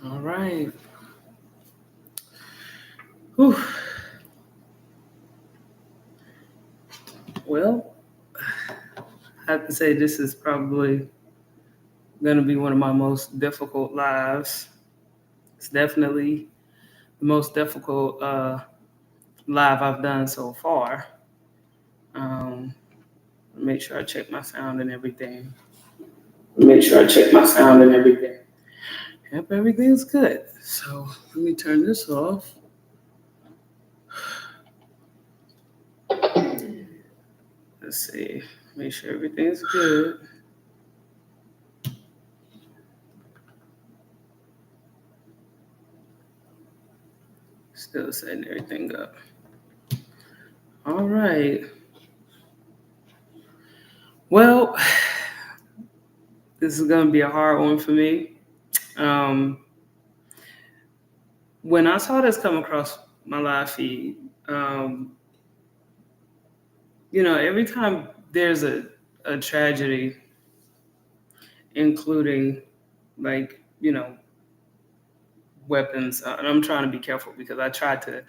All right. Whew. Well, I have to say this is probably going to be one of my most difficult lives. It's definitely the most difficult live I've done so far. Um, make sure I check my sound and everything. Make sure I check my sound and everything. Yep, everything's good. So let me turn this off. Let's see. Make sure everything's good. Still setting everything up. All right. Well, this is going to be a hard one for me. Um, when I saw this come across my live feed, um, every time there's a tragedy, including like, weapons, and I'm trying to be careful because I tried to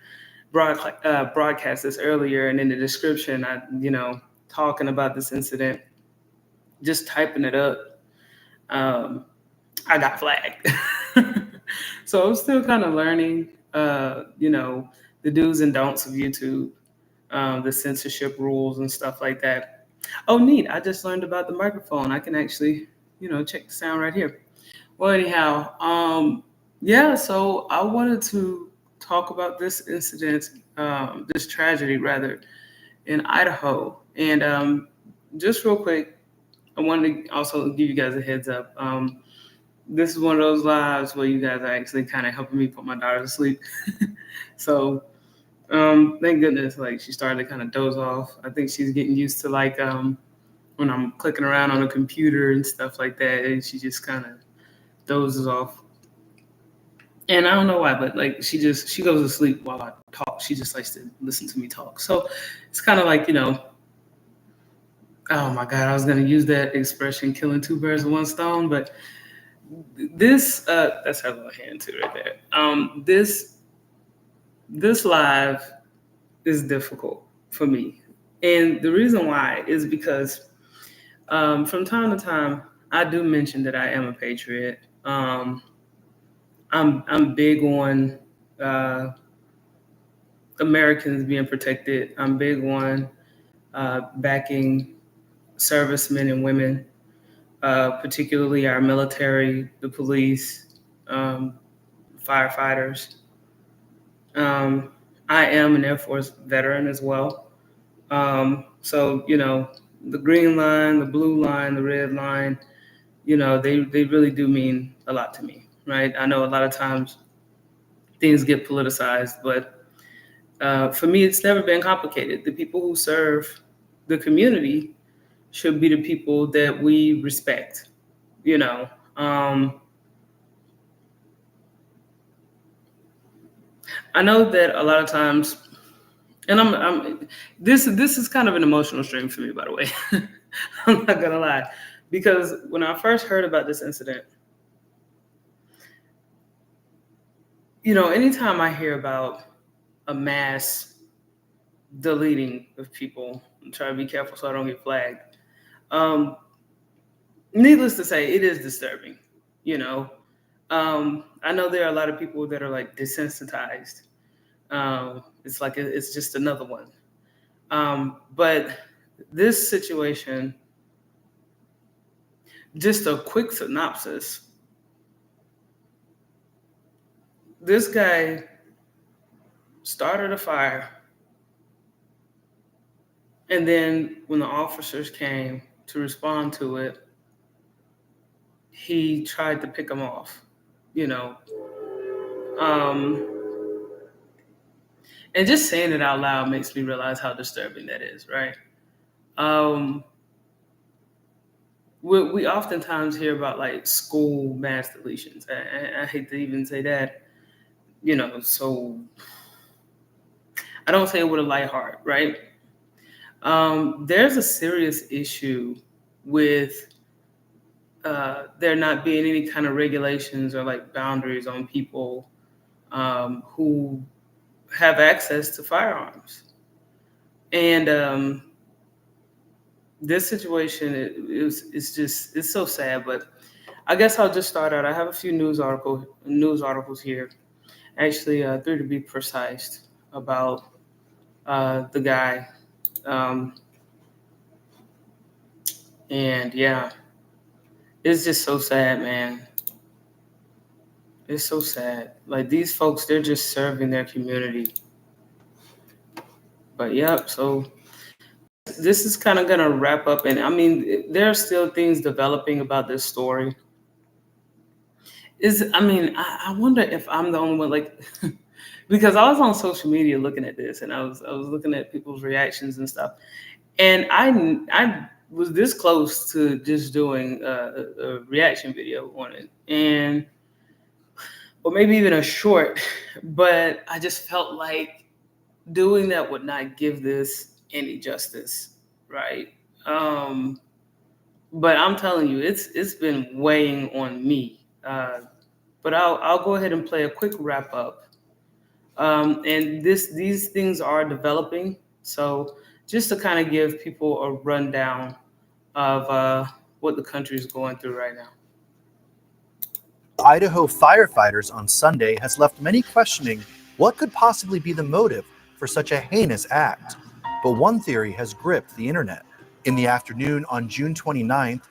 broadcast this earlier, and in the description, talking about this incident, just typing it up, um, I got flagged. So I'm still kind of learning, the do's and don'ts of YouTube, the censorship rules and stuff like that. Oh, neat. I just learned about the microphone. I can actually, check the sound right here. Well, anyhow, yeah, so I wanted to talk about this incident, this tragedy rather, in Idaho. And just real quick, I wanted to also give you guys a heads up. This is one of those lives where you guys are actually kind of helping me put my daughter to sleep. So thank goodness, like she started to kind of doze off. I think she's getting used to like when I'm clicking around on a computer and stuff like that, and she just kind of dozes off. And I don't know why, but like she goes to sleep while I talk. She just likes to listen to me talk. So it's kind of like, oh my God, I was gonna use that expression, killing two birds with one stone, but this that's her little hand too right there. This live is difficult for me. And the reason why is because from time to time I do mention that I am a patriot. I'm big on uh, Americans being protected. I'm big on backing servicemen and women, particularly our military, the police, um, firefighters. Um, I am an Air Force veteran as well. So, the green line, the blue line, the red line, they really do mean a lot to me, right? I know a lot of times things get politicized, but for me, it's never been complicated. The people who serve the community should be the people that we respect, you know. I know that a lot of times, and this is kind of an emotional stream for me, by the way. I'm not gonna lie, because when I first heard about this incident, anytime I hear about a mass deleting of people, I'm trying to be careful so I don't get flagged. Um, Needless to say, it is disturbing. You know, I know there are a lot of people that are like desensitized. It's like it's just another one. But this situation, just a quick synopsis. This guy started a fire, and then when the officers came to respond to it, he tried to pick them off. You know, um, and just saying it out loud makes me realize how disturbing that is, right? Um, we oftentimes hear about like school mass deletions. I hate to even say that, so I don't say it with a light heart, right? There's a serious issue with there not being any kind of regulations or like boundaries on people who have access to firearms. And this situation, it's so sad. But I guess I'll just start out. I have a few news articles here, actually 3 to be precise, about the guy. Um, and yeah, it's just so sad, man. It's so sad. Like, these folks, they're just serving their community. But yep, so this is kind of gonna wrap up. And I mean, there are still things developing about this story. I wonder if I'm the only one, like, because I was on social media looking at this, and I was looking at people's reactions and stuff, and I was this close to just doing a reaction video on it, and or maybe even a short, but I just felt like doing that would not give this any justice, right? But I'm telling you, it's been weighing on me. But I'll go ahead and play a quick wrap up. And these things are developing. So just to kind of give people a rundown of what the country is going through right now. Idaho firefighters on Sunday has left many questioning what could possibly be the motive for such a heinous act. But one theory has gripped the internet. In the afternoon on June 29th,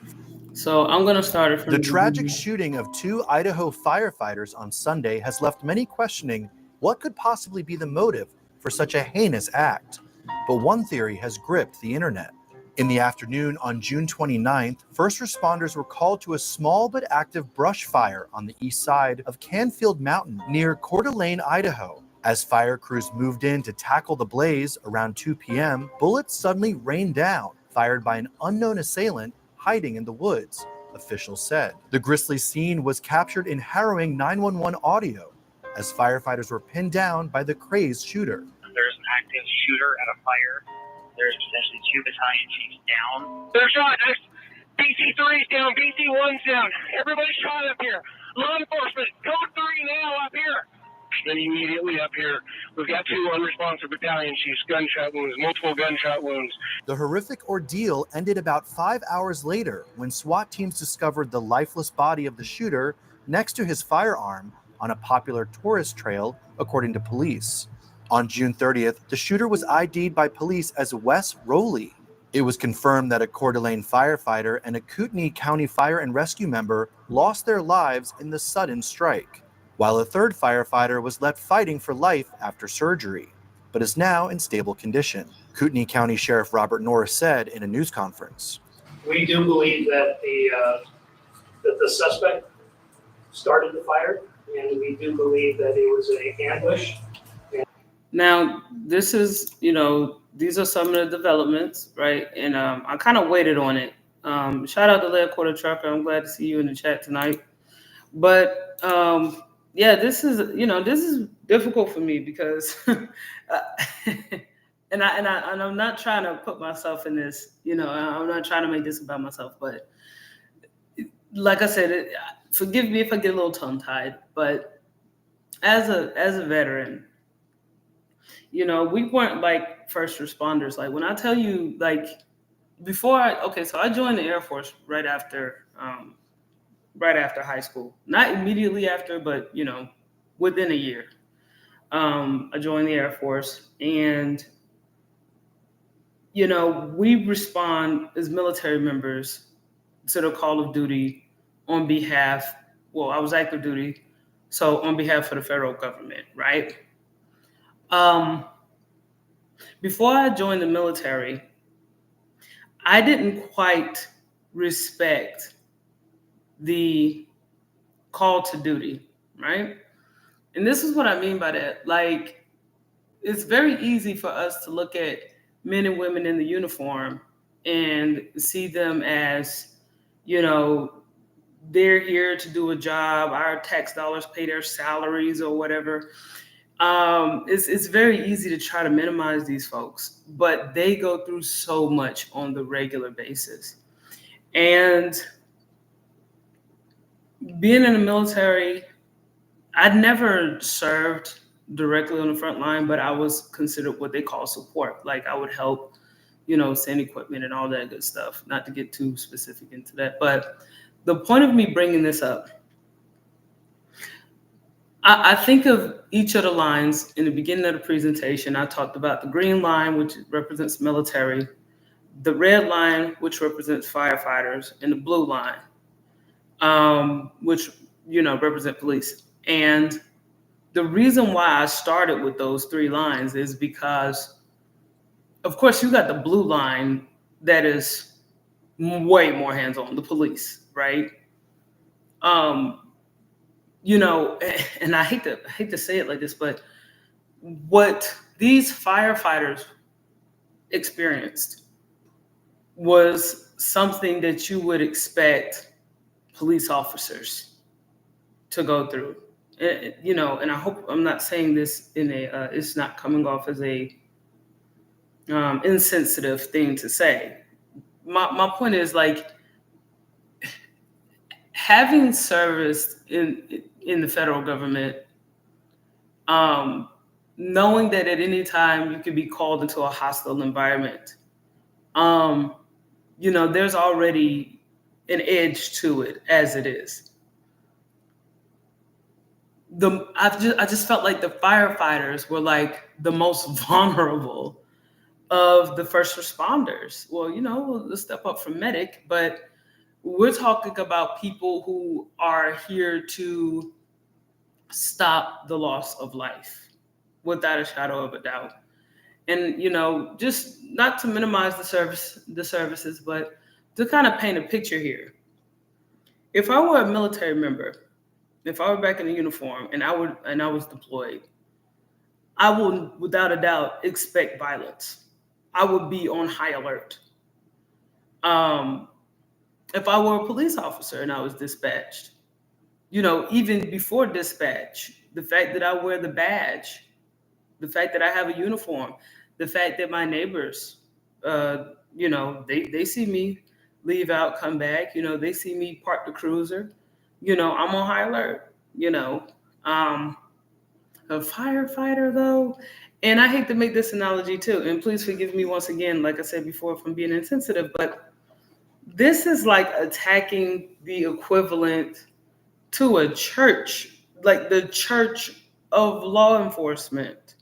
so I'm going to start it from the tragic shooting of 2 Idaho firefighters on Sunday has left many questioning what could possibly be the motive for such a heinous act. But one theory has gripped the internet. In the afternoon on June 29th, first responders were called to a small but active brush fire on the east side of Canfield Mountain near Coeur d'Alene, Idaho. As fire crews moved in to tackle the blaze around 2 p.m., bullets suddenly rained down, fired by an unknown assailant hiding in the woods, officials said. The grisly scene was captured in harrowing 911 audio as firefighters were pinned down by the crazed shooter. There's an active shooter at a fire. There's potentially 2 battalion chiefs down. They're shot. BC3's down. BC1's down. Everybody's shot up here. Law enforcement, code 3 now up here. Then immediately up here, we've got 2 unresponsive battalion chiefs, gunshot wounds, multiple gunshot wounds. The horrific ordeal ended about 5 hours later when SWAT teams discovered the lifeless body of the shooter next to his firearm on a popular tourist trail, according to police. On June 30th, the shooter was ID'd by police as Wess Roley. It was confirmed that a Coeur d'Alene firefighter and a Kootenai County Fire and Rescue member lost their lives in the sudden strike, while a third firefighter was left fighting for life after surgery, but is now in stable condition. Kootenai County Sheriff Robert Norris said in a news conference. We do believe that the suspect started the fire, and we do believe that it was an ambush. Now, this is, these are some of the developments, right? And I kind of waited on it. Shout out to Lead Quarter Trucker. I'm glad to see you in the chat tonight. But yeah, this is difficult for me because, and I'm not trying to put myself in this. I'm not trying to make this about myself. But like I said, forgive me if I get a little tongue-tied. But as a veteran, we weren't like first responders. Like, when I tell you, like, so I joined the Air Force right after high school. Not immediately after, but, within a year. I joined the Air Force, and, we respond as military members to the call of duty on behalf, I was active duty, so on behalf of the federal government, right? Before I joined the military, I didn't quite respect the call to duty, right? And this is what I mean by that. Like, it's very easy for us to look at men and women in the uniform and see them as, they're here to do a job, our tax dollars pay their salaries or whatever. It's very easy to try to minimize these folks, but they go through so much on the regular basis. And being in the military, I'd never served directly on the front line, but I was considered what they call support. Like I would help, send equipment and all that good stuff. Not to get too specific into that, but the point of me bringing this up, I think of each of the lines in the beginning of the presentation. I talked about the green line, which represents military, the red line, which represents firefighters, and the blue line, which represent police. And the reason why I started with those three lines is because, of course, you got the blue line that is way more hands-on, the police, right? And I hate to say it like this, but what these firefighters experienced was something that you would expect police officers to go through. And I hope I'm not saying this in it's not coming off as a insensitive thing to say. My point is, like, having serviced in the federal government, knowing that at any time you could be called into a hostile environment, there's already an edge to it as it is. I just felt like the firefighters were like the most vulnerable of the first responders. Well, let's step up from medic, but we're talking about people who are here to stop the loss of life, without a shadow of a doubt. And just not to minimize the services, but to kind of paint a picture here. If I were a military member, if I were back in the uniform and I was deployed, I would, without a doubt, expect violence. I would be on high alert. If I were a police officer and I was dispatched, even before dispatch, the fact that I wear the badge, the fact that I have a uniform, the fact that my neighbors, they see me leave out, come back, they see me park the cruiser, I'm on high alert, a firefighter though. And I hate to make this analogy too, and please forgive me once again, like I said before, from being insensitive, but this is like attacking the equivalent to a church, like the church of law enforcement.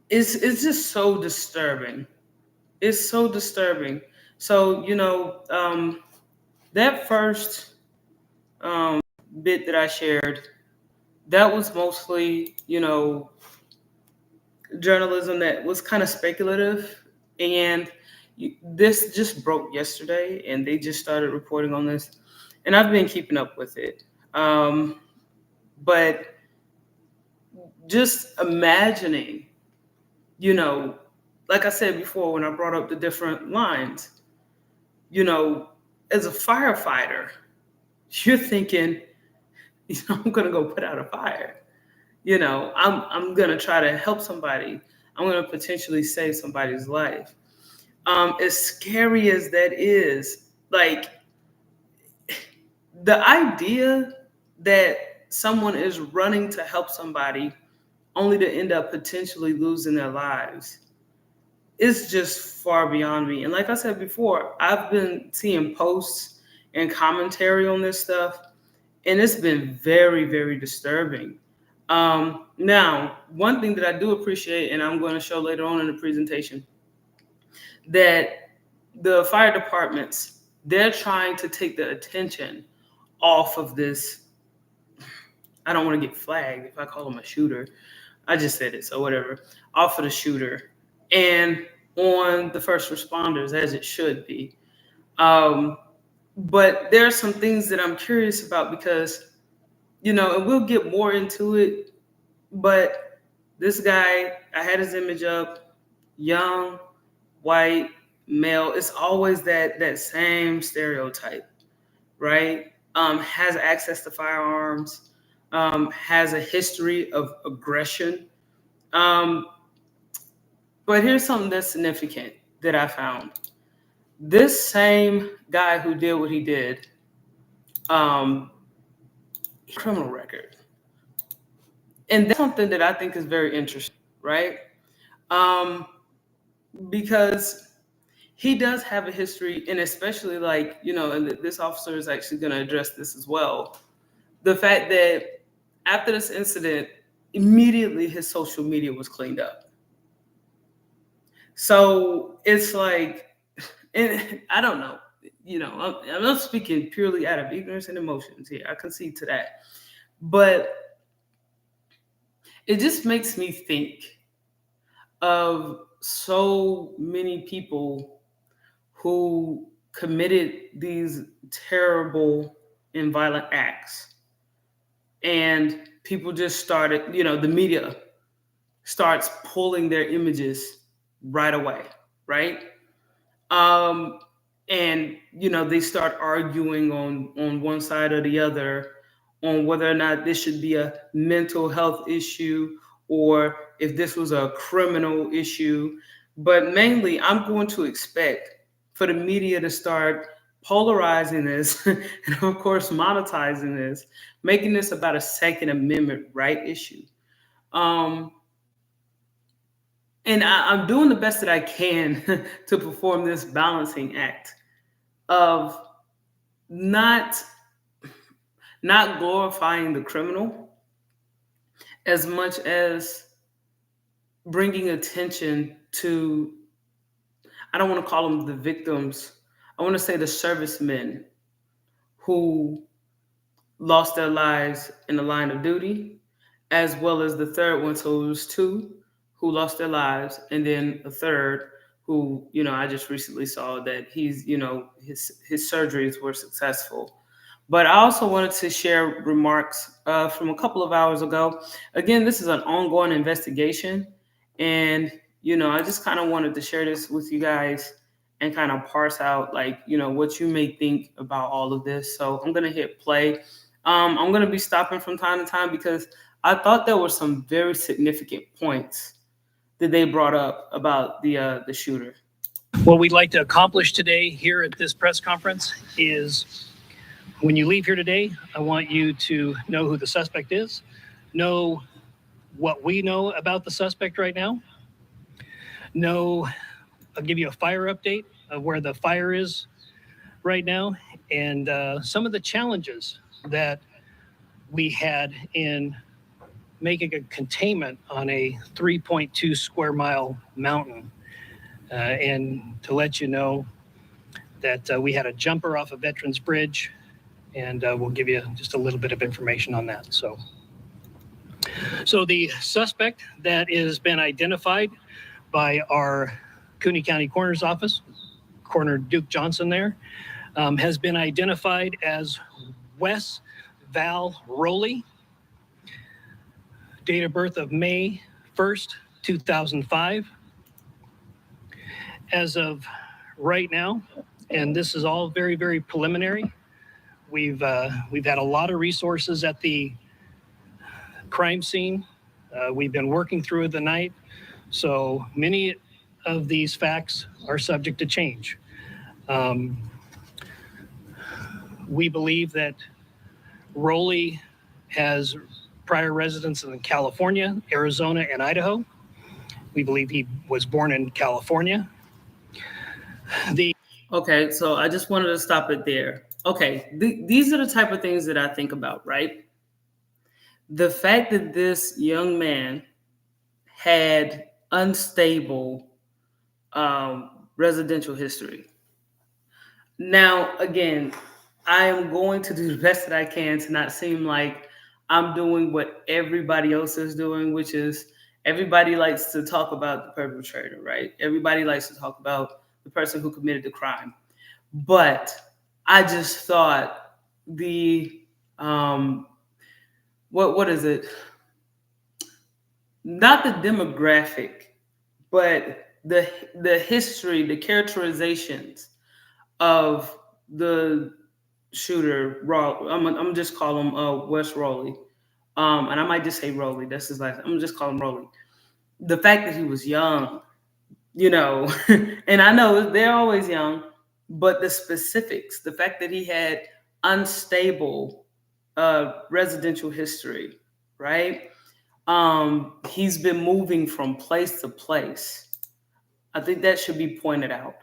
It's just so disturbing. It's so disturbing. So, that first bit that I shared, that was mostly, journalism that was kind of speculative. And this just broke yesterday, and they just started reporting on this. And I've been keeping up with it. But just imagining, like I said before, when I brought up the different lines, as a firefighter, you're thinking, I'm going to go put out a fire. I'm going to try to help somebody. I'm going to potentially save somebody's life. As scary as that is, like, the idea that someone is running to help somebody only to end up potentially losing their lives is just far beyond me. And like I said before, I've been seeing posts and commentary on this stuff, and it's been very, very disturbing. Now, one thing that I do appreciate, and I'm going to show later on in the presentation, that the fire departments, they're trying to take the attention off of this. I don't want to get flagged if I call him a shooter. I just said it, so whatever. Off of the shooter and on the first responders, as it should be. But there are some things that I'm curious about because, and we'll get more into it, but this guy, I had his image up, young, white, male. It's always that same stereotype, right? Has access to firearms, has a history of aggression. But here's something that's significant that I found. This same guy who did what he did, criminal record. And that's something that I think is very interesting, right? Um, because he does have a history, and especially like, and this officer is actually going to address this as well. The fact that after this incident, immediately his social media was cleaned up. So it's like, and I don't know, I'm not speaking purely out of ignorance and emotions here. I concede to that. But it just makes me think of so many people who committed these terrible and violent acts. And people just started, the media starts pulling their images right away, right? Um, and they start arguing on one side or the other on whether or not this should be a mental health issue or if this was a criminal issue. But mainly, I'm going to expect for the media to start polarizing this and, of course, monetizing this, making this about a Second Amendment right issue. Um, and I'm doing the best that I can to perform this balancing act of not glorifying the criminal as much as bringing attention to, I don't want to call them the victims, I want to say the servicemen who lost their lives in the line of duty, as well as the third one. So it was two who lost their lives, and then a third who, I just recently saw that he's, his surgeries were successful. But I also wanted to share remarks from a couple of hours ago. Again, this is an ongoing investigation. And, I just kind of wanted to share this with you guys and kind of parse out, like, what you may think about all of this. So I'm going to hit play. I'm going to be stopping from time to time because I thought there were some very significant points that they brought up about the shooter. What we'd like to accomplish today here at this press conference is, when you leave here today, I want you to know who the suspect is, know what we know about the suspect right now, I'll give you a fire update of where the fire is right now, and some of the challenges that we had in making a containment on a 3.2 square mile mountain. And to let you know that we had a jumper off of Veterans Bridge, and we'll give you just a little bit of information on that. So the suspect that has been identified by our Cooney County Coroner's Office, Coroner Duke Johnson there, has been identified as Wess Roley, date of birth of May 1st, 2005. As of right now, and this is all very, very preliminary, we've had a lot of resources at the crime scene. We've been working through the night, so many of these facts are subject to change. We believe that Roley has prior residence in California, Arizona, and Idaho. We believe he was born in California. Okay, so I just wanted to stop it there. Okay, these are the type of things that I think about, right? The fact that this young man had unstable residential history. Now, again, I am going to do the best that I can to not seem like I'm doing what everybody else is doing, which is everybody likes to talk about the perpetrator, right? Everybody likes to talk about the person who committed the crime. But I just thought the, what is it? Not the demographic, but the history, the characterizations of the shooter, I'm just call him Wess Roley. And I might just say Roley. That's his last. I'm gonna just call him Roley. The fact that he was young, and I know they're always young, but the specifics, the fact that he had unstable residential history, right? He's been moving from place to place. I think that should be pointed out.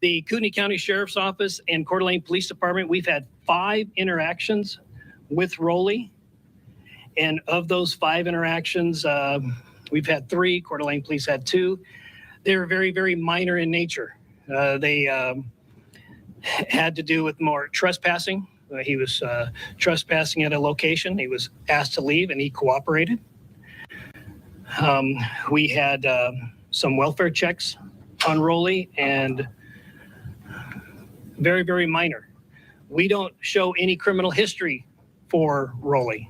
The Kootenai County Sheriff's Office and Coeur d'Alene Police Department, we've had 5 interactions with Roley. And of those 5 interactions, we've had 3. Coeur d'Alene Police had 2. They were very, very minor in nature. They had to do with more trespassing. He was trespassing at a location. He was asked to leave, and he cooperated. We had some welfare checks on Roley, and very, very minor. We don't show any criminal history for Roley.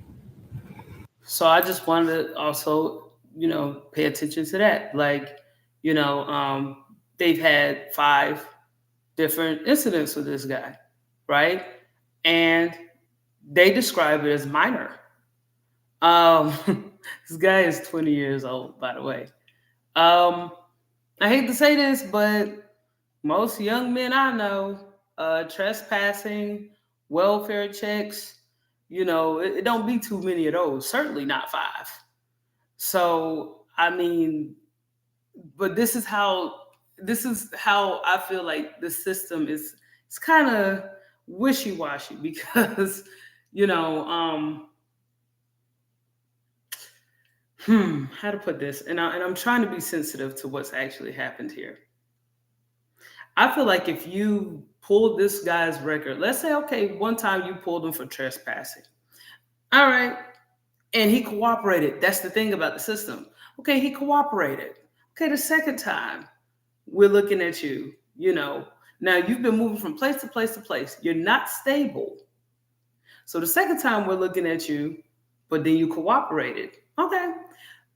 So I just wanted to also, pay attention to that. Like, they've had 5 different incidents with this guy, right? And they describe it as minor. This guy is 20 years old, by the way. I hate to say this, but most young men I know, trespassing, welfare checks, it don't be too many of those. Certainly not 5. So, I mean, but this is how I feel like the system is. It's kind of wishy-washy because, how to put this, and I'm trying to be sensitive to what's actually happened here. I feel like if you pulled this guy's record, let's say, okay, one time you pulled him for trespassing. All right. And he cooperated. That's the thing about the system. Okay, he cooperated. Okay, the second time we're looking at you, now you've been moving from place to place to place. You're not stable. So the second time we're looking at you, but then you cooperated. Okay.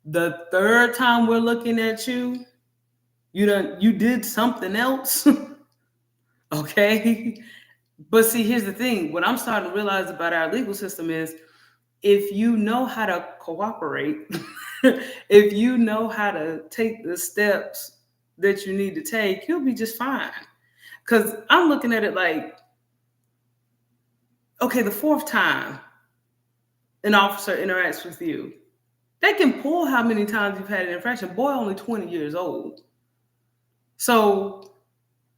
The third time we're looking at you, you did something else. Okay. But see, here's the thing. What I'm starting to realize about our legal system is if you know how to cooperate, if you know how to take the steps that you need to take, you'll be just fine. Because I'm looking at it like, okay, the 4th time an officer interacts with you, they can pull how many times you've had an infraction. Boy, only 20 years old. So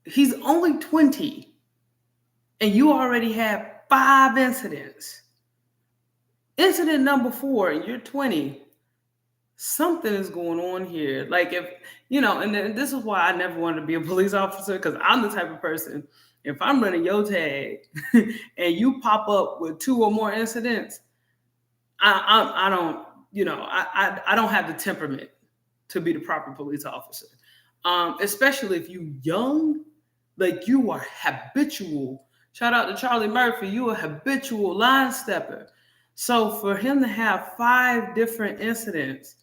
he's only 20, and you already have 5 incidents. Incident number 4, and you're 20. Something is going on here. Like if, and this is why I never wanted to be a police officer, because I'm the type of person, if I'm running your tag and you pop up with 2 or more incidents, I don't, I don't have the temperament to be the proper police officer. Especially if you young, like you are habitual. Shout out to Charlie Murphy. You a habitual line stepper. So for him to have 5 different incidents,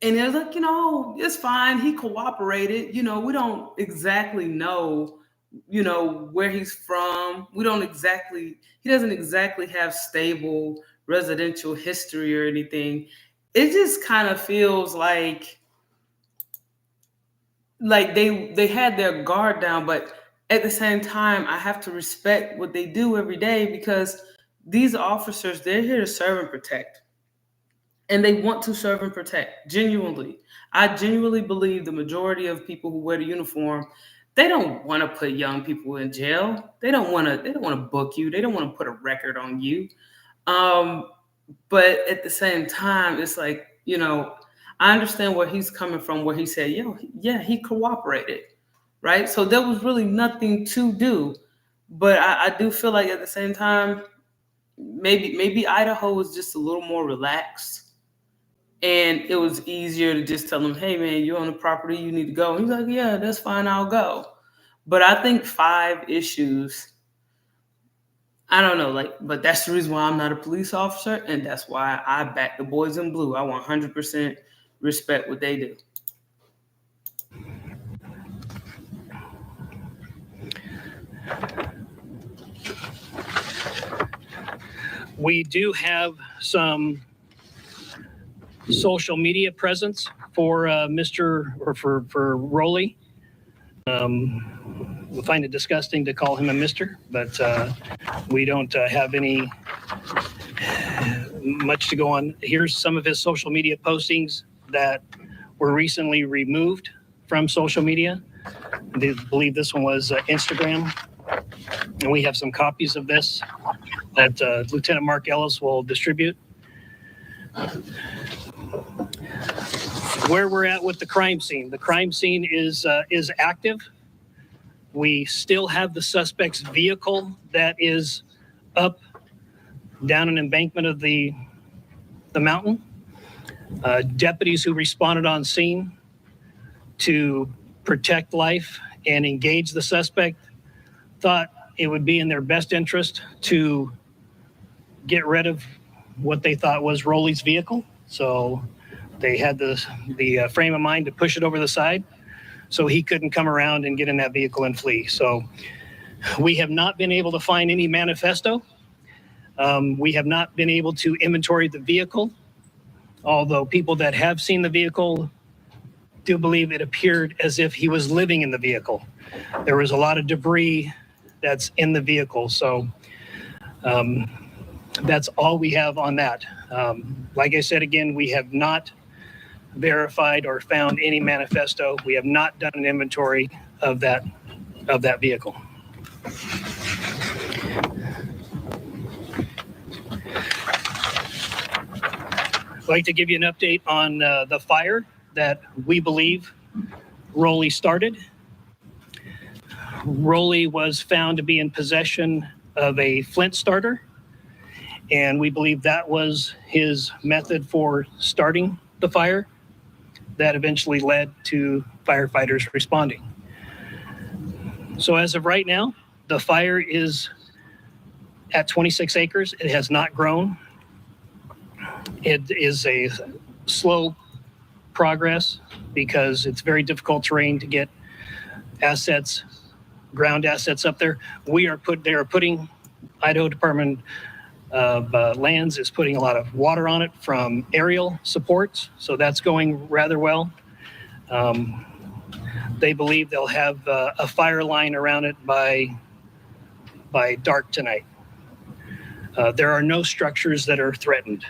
and they're like, it's fine. He cooperated. We don't exactly know, where he's from. He doesn't exactly have stable residential history or anything. It just kind of feels like they had their guard down, but at the same time, I have to respect what they do every day because these officers, they're here to serve and protect. And they want to serve and protect, genuinely. I genuinely believe the majority of people who wear the uniform, they don't want to put young people in jail. They don't want to book you. They don't want to put a record on you. But at the same time, it's like, I understand where he's coming from, where he said, he cooperated, right? So there was really nothing to do. But I do feel like at the same time, maybe Idaho was just a little more relaxed. And it was easier to just tell him, hey, man, you're on the property, you need to go. And he's like, yeah, that's fine, I'll go. But I think 5 issues, I don't know, but that's the reason why I'm not a police officer, and that's why I back the boys in blue. I 100% respect what they do. We do have some social media presence for for Roley. We find it disgusting to call him a mister, but we don't have any much to go on. Here's some of his social media postings that were recently removed from social media. I believe this one was Instagram. And we have some copies of this that Lieutenant Mark Ellis will distribute. Where we're at with the crime scene. The crime scene is active. We still have the suspect's vehicle that is up down an embankment of the mountain. Deputies who responded on scene to protect life and engage the suspect thought it would be in their best interest to get rid of what they thought was Roley's vehicle. So they had the frame of mind to push it over the side so he couldn't come around and get in that vehicle and flee. So we have not been able to find any manifesto. We have not been able to inventory the vehicle, although people that have seen the vehicle do believe it appeared as if he was living in the vehicle. There was a lot of debris that's in the vehicle. So that's all we have on that. Like I said, again, we have not verified or found any manifesto. We have not done an inventory of that vehicle. I'd like to give you an update on the fire that we believe Roley started. Roley was found to be in possession of a flint starter, and we believe that was his method for starting the fire that eventually led to firefighters responding. So as of right now, the fire is at 26 acres. It has not grown. It is a slow progress because it's very difficult terrain to get assets, ground assets up there. They are putting, Idaho Department of Lands is putting a lot of water on it from aerial supports. So that's going rather well. They believe they'll have a fire line around it by dark tonight. There are no structures that are threatened.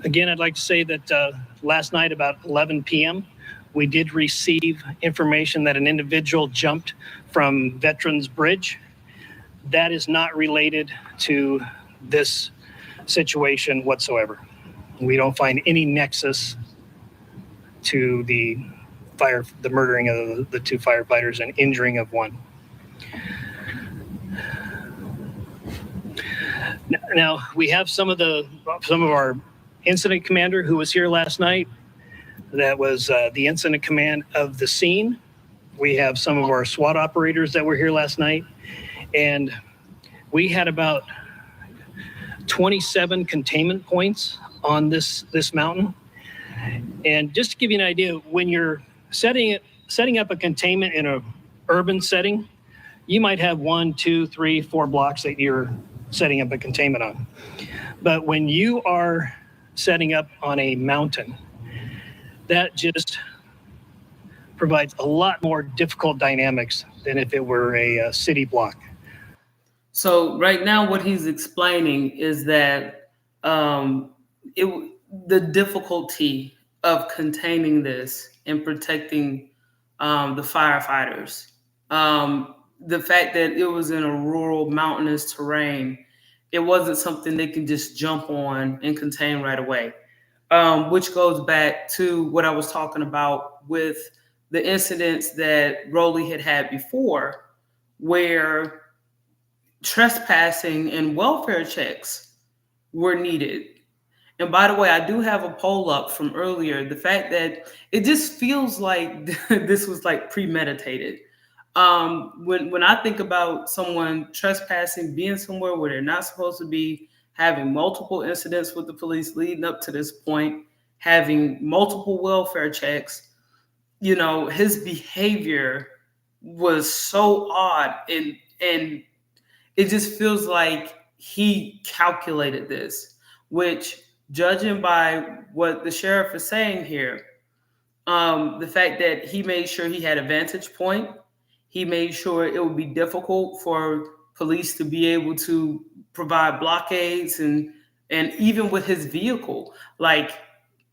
Again, I'd like to say that last night about 11 p.m., we did receive information that an individual jumped from Veterans Bridge. That is not related to this situation whatsoever. We don't find any nexus to the murdering of the two firefighters and injuring of one. Now, we have some of our incident commander who was here last night. That was the incident command of the scene. We have some of our SWAT operators that were here last night. And we had about 27 containment points on this mountain. And just to give you an idea, when you're setting up a containment in an urban setting, you might have 1, 2, 3, 4 blocks that you're setting up a containment on. But when you are setting up on a mountain, that just provides a lot more difficult dynamics than if it were a city block. So right now what he's explaining is that the difficulty of containing this and protecting the firefighters, the fact that it was in a rural mountainous terrain, it wasn't something they can just jump on and contain right away. Which goes back to what I was talking about with the incidents that Roley had before, where trespassing and welfare checks were needed. And by the way, I do have a poll up from earlier. The fact that it just feels like this was like premeditated. When I think about someone trespassing, being somewhere where they're not supposed to be, having multiple incidents with the police leading up to this point, having multiple welfare checks, his behavior was so odd, and it just feels like he calculated this, which, judging by what the sheriff is saying here, The fact that he made sure he had a vantage point. He made sure it would be difficult for police to be able to provide blockades, and even with his vehicle, like,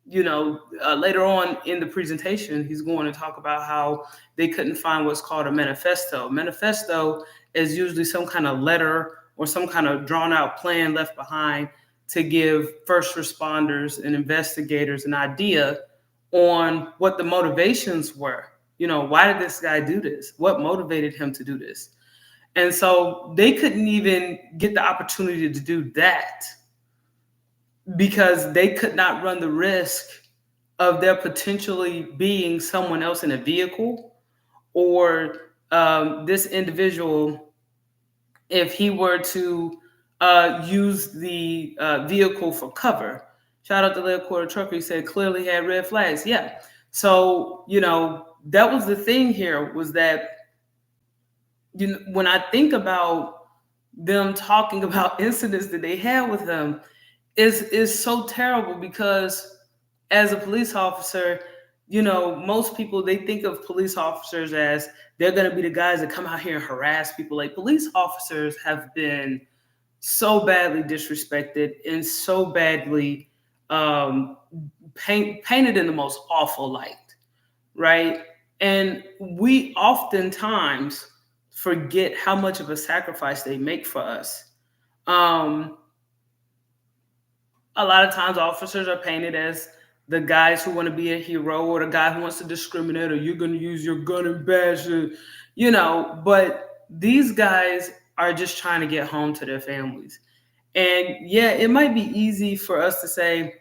later on in the presentation, he's going to talk about how they couldn't find what's called a manifesto. Manifesto is usually some kind of letter or some kind of drawn out plan left behind to give first responders and investigators an idea on what the motivations were. Why did this guy do this? What motivated him to do this? And so they couldn't even get the opportunity to do that because they could not run the risk of there potentially being someone else in a vehicle, or this individual, if he were to use the vehicle for cover. Shout out to Led Quarter Trucker. He said clearly had red flags. Yeah. So, that was the thing here, was that when I think about them talking about incidents that they had with him, is so terrible, because as a police officer, most people, they think of police officers as they're going to be the guys that come out here and harass people. Like, police officers have been so badly disrespected and so badly painted in the most awful light, right? And we oftentimes forget how much of a sacrifice they make for us. A lot of times officers are painted as the guys who want to be a hero, or the guy who wants to discriminate, or you're going to use your gun and bash, but these guys are just trying to get home to their families. And yeah, it might be easy for us to say,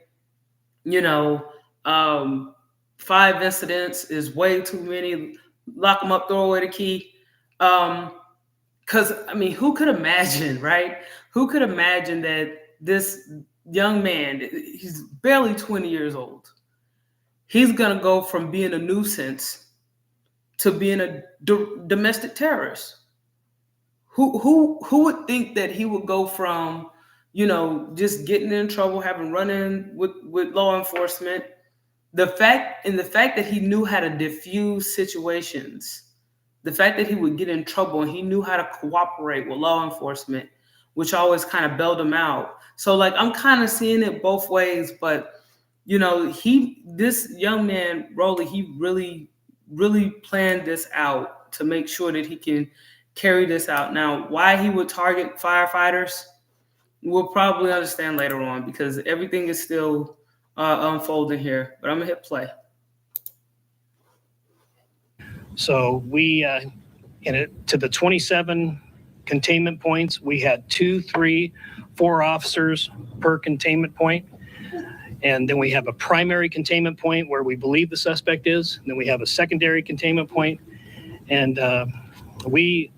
5 incidents is way too many. Lock them up, throw away the key. Because, who could imagine, right? Who could imagine that this young man, he's barely 20 years old, he's going to go from being a nuisance to being a domestic terrorist? Who would think that he would go from, just getting in trouble, having run-in with law enforcement, the fact that he knew how to diffuse situations, the fact that he would get in trouble and he knew how to cooperate with law enforcement, which always kind of bailed him out. So, like, I'm kind of seeing it both ways, but this young man, Roley, he really, really planned this out to make sure that he can carry this out. Now, why he would target firefighters, we'll probably understand later on, because everything is still unfolding here. But I'm gonna hit play. So we, to the 27 containment points, we had 2, 3, 4 officers per containment point. And then we have a primary containment point where we believe the suspect is. And then we have a secondary containment point. And we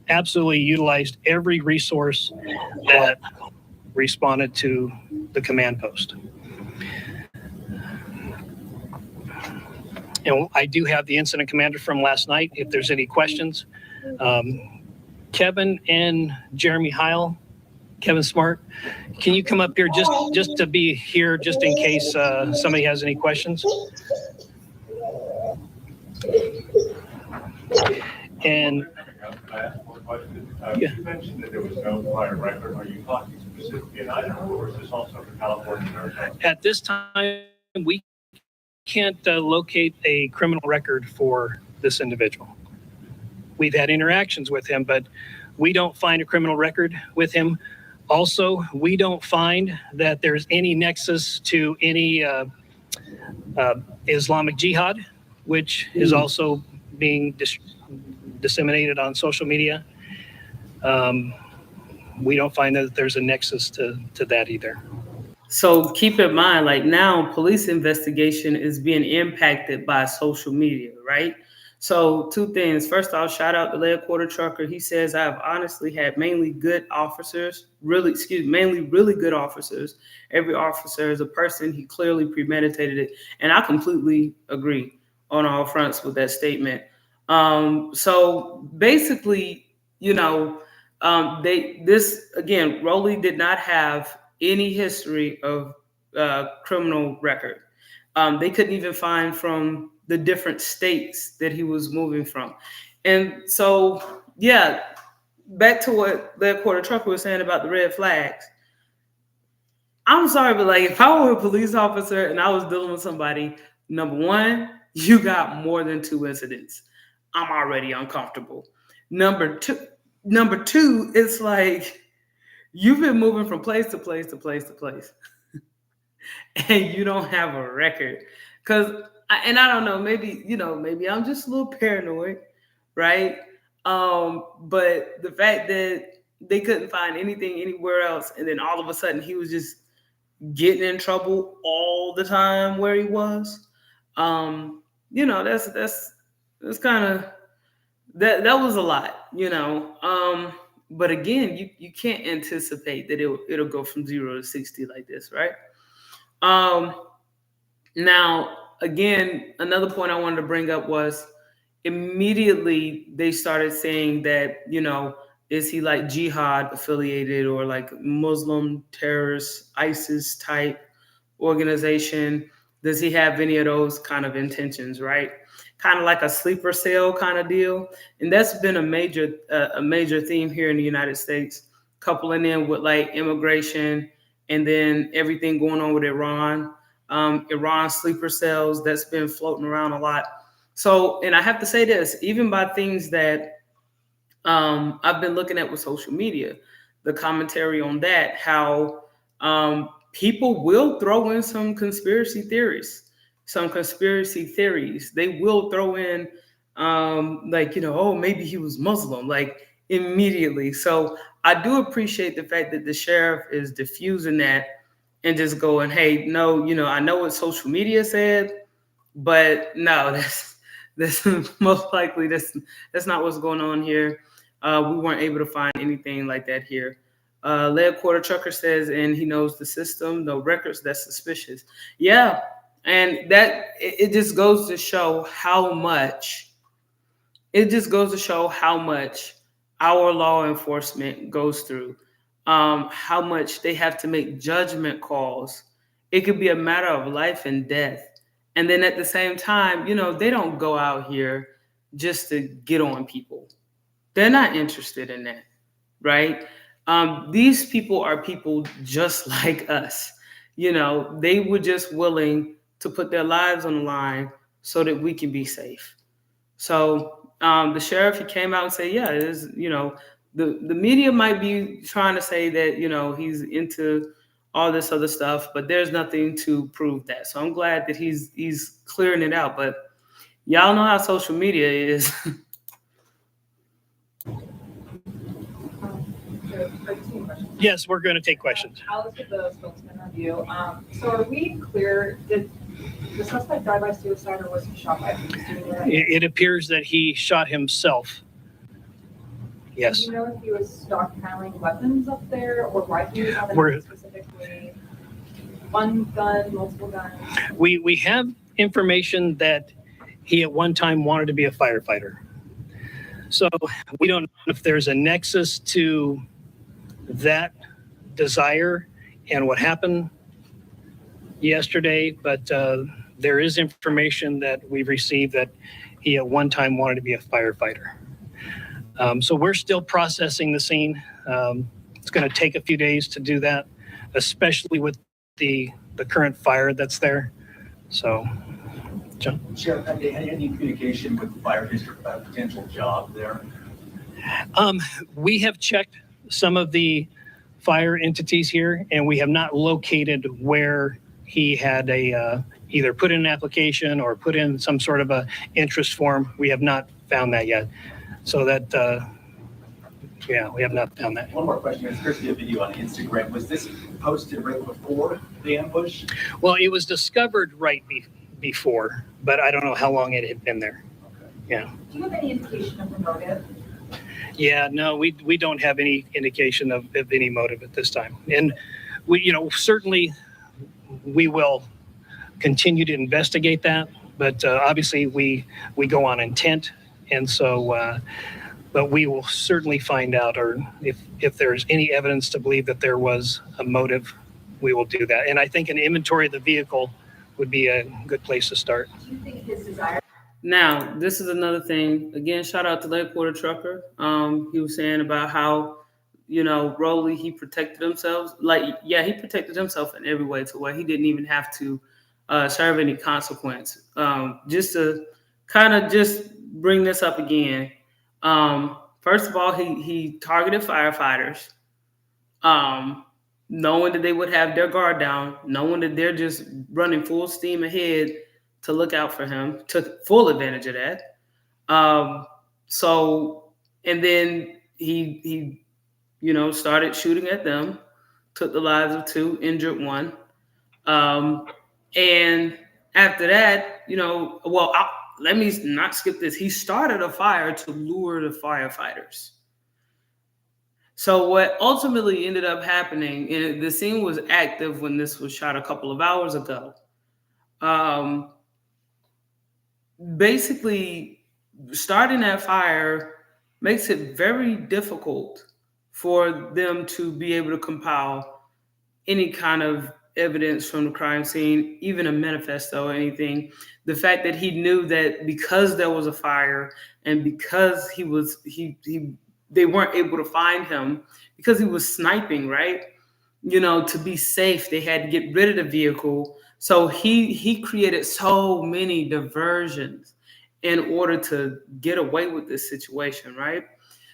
absolutely utilized every resource that responded to the command post. And I do have the incident commander from last night if there's any questions. Kevin and Jeremy Heil, Kevin Smart, can you come up here just to be here, just in case somebody has any questions? And you mentioned that there was no prior record. Are you talking specifically in Idaho, or is this also for California and Arizona? At this time, we can't locate a criminal record for this individual. We've had interactions with him, but we don't find a criminal record with him. Also, we don't find that there's any nexus to any Islamic Jihad, which is also being disseminated on social media. We don't find that there's a nexus to that either. So keep in mind, like, now police investigation is being impacted by social media, right? So 2 things. First off, shout out to Led Quarter Trucker. He says, I've honestly had mainly good officers, mainly really good officers. Every officer is a person. He clearly premeditated it. And I completely agree on all fronts with that statement. So basically, Roley did not have any history of criminal record. They couldn't even find from the different states that he was moving from. And so, yeah, back to what Lead Quarter Trucker was saying about the red flags. I'm sorry, but like if I were a police officer and I was dealing with somebody, number one, you got more than 2 incidents. I'm already uncomfortable. Number two, it's like you've been moving from place to place to place to place, and you don't have a record. And I don't know, maybe I'm just a little paranoid, right? But the fact that they couldn't find anything anywhere else, and then all of a sudden he was just getting in trouble all the time where he was. That's kind of that was a lot. But again, you can't anticipate that it'll go from 0 to 60 like this, right? Now, again, another point I wanted to bring up was immediately they started saying that, is he like jihad affiliated or like Muslim terrorist ISIS type organization? Does he have any of those kind of intentions, right? Kind of like a sleeper cell kind of deal. And that's been a major theme here in the United States, coupling in with like immigration and then everything going on with Iran. Iran sleeper cells, that's been floating around a lot. So, and I have to say this, even by things that I've been looking at with social media, the commentary on that, how people will throw in some conspiracy theories. They will throw in oh, maybe he was Muslim, like immediately. So I do appreciate the fact that the sheriff is diffusing that and just going, hey, no, I know what social media said, but no, that's most likely that's not what's going on here. We weren't able to find anything like that here. Lead Quarter Trucker says, and he knows the system, no records, that's suspicious. Yeah, and that it just goes to show how much our law enforcement goes through, how much they have to make judgment calls. It could be a matter of life and death. And then at the same time, they don't go out here just to get on people. They're not interested in that, right? These people are people just like us. They were just willing to put their lives on the line so that we can be safe. So the sheriff, he came out and said, yeah, it is, the media might be trying to say that, he's into all this other stuff, but there's nothing to prove that. So I'm glad that he's clearing it out. But y'all know how social media is. Yes, we're going to take questions. I'll look at the spokesman review. So are we clear, did the suspect die by suicide or was he shot by police? It appears that he shot himself. Yes. Do you know if he was stockpiling weapons up there or why he was on the specifically? One gun, multiple guns? We have information that he at one time wanted to be a firefighter. So we don't know if there's a nexus to that desire and what happened yesterday, but there is information that we've received that he at one time wanted to be a firefighter. So we're still processing the scene. It's going to take a few days to do that, especially with the current fire that's there. So, John? Sheriff, have you had any communication with the fire district about a potential job there? We have checked some of the fire entities here, and we have not located where he had either put in an application or put in some sort of a interest form. We have not found that yet. So that, we have not found that. One more question. There's supposed to be a video on Instagram. Was this posted right before the ambush? Well, it was discovered right before, but I don't know how long it had been there. Okay. Yeah. Do you have any indication of the motive? Yeah, no, we don't have any indication of any motive at this time. And we, certainly we will continue to investigate that, but obviously we go on intent. And so, but we will certainly find out, or if there's any evidence to believe that there was a motive, we will do that. And I think an inventory of the vehicle would be a good place to start. Do you think his desire? Now, this is another thing. Again, shout out to Lake Quarter Trucker. He was saying about how, Roley, he protected himself. He protected himself in every way to where he didn't even have to serve any consequence. Just to kind of just bring this up again. First of all, he targeted firefighters, knowing that they would have their guard down, knowing that they're just running full steam ahead to look out for him, took full advantage of that. And then he started shooting at them, took the lives of 2, injured 1. And after that, let me not skip this. He started a fire to lure the firefighters. So what ultimately ended up happening, and the scene was active when this was shot a couple of hours ago. Basically, starting that fire makes it very difficult for them to be able to compile any kind of evidence from the crime scene, even a manifesto or anything. The fact that he knew that because there was a fire and because they weren't able to find him because he was sniping, right? To be safe, they had to get rid of the vehicle. So he created so many diversions in order to get away with this situation, right?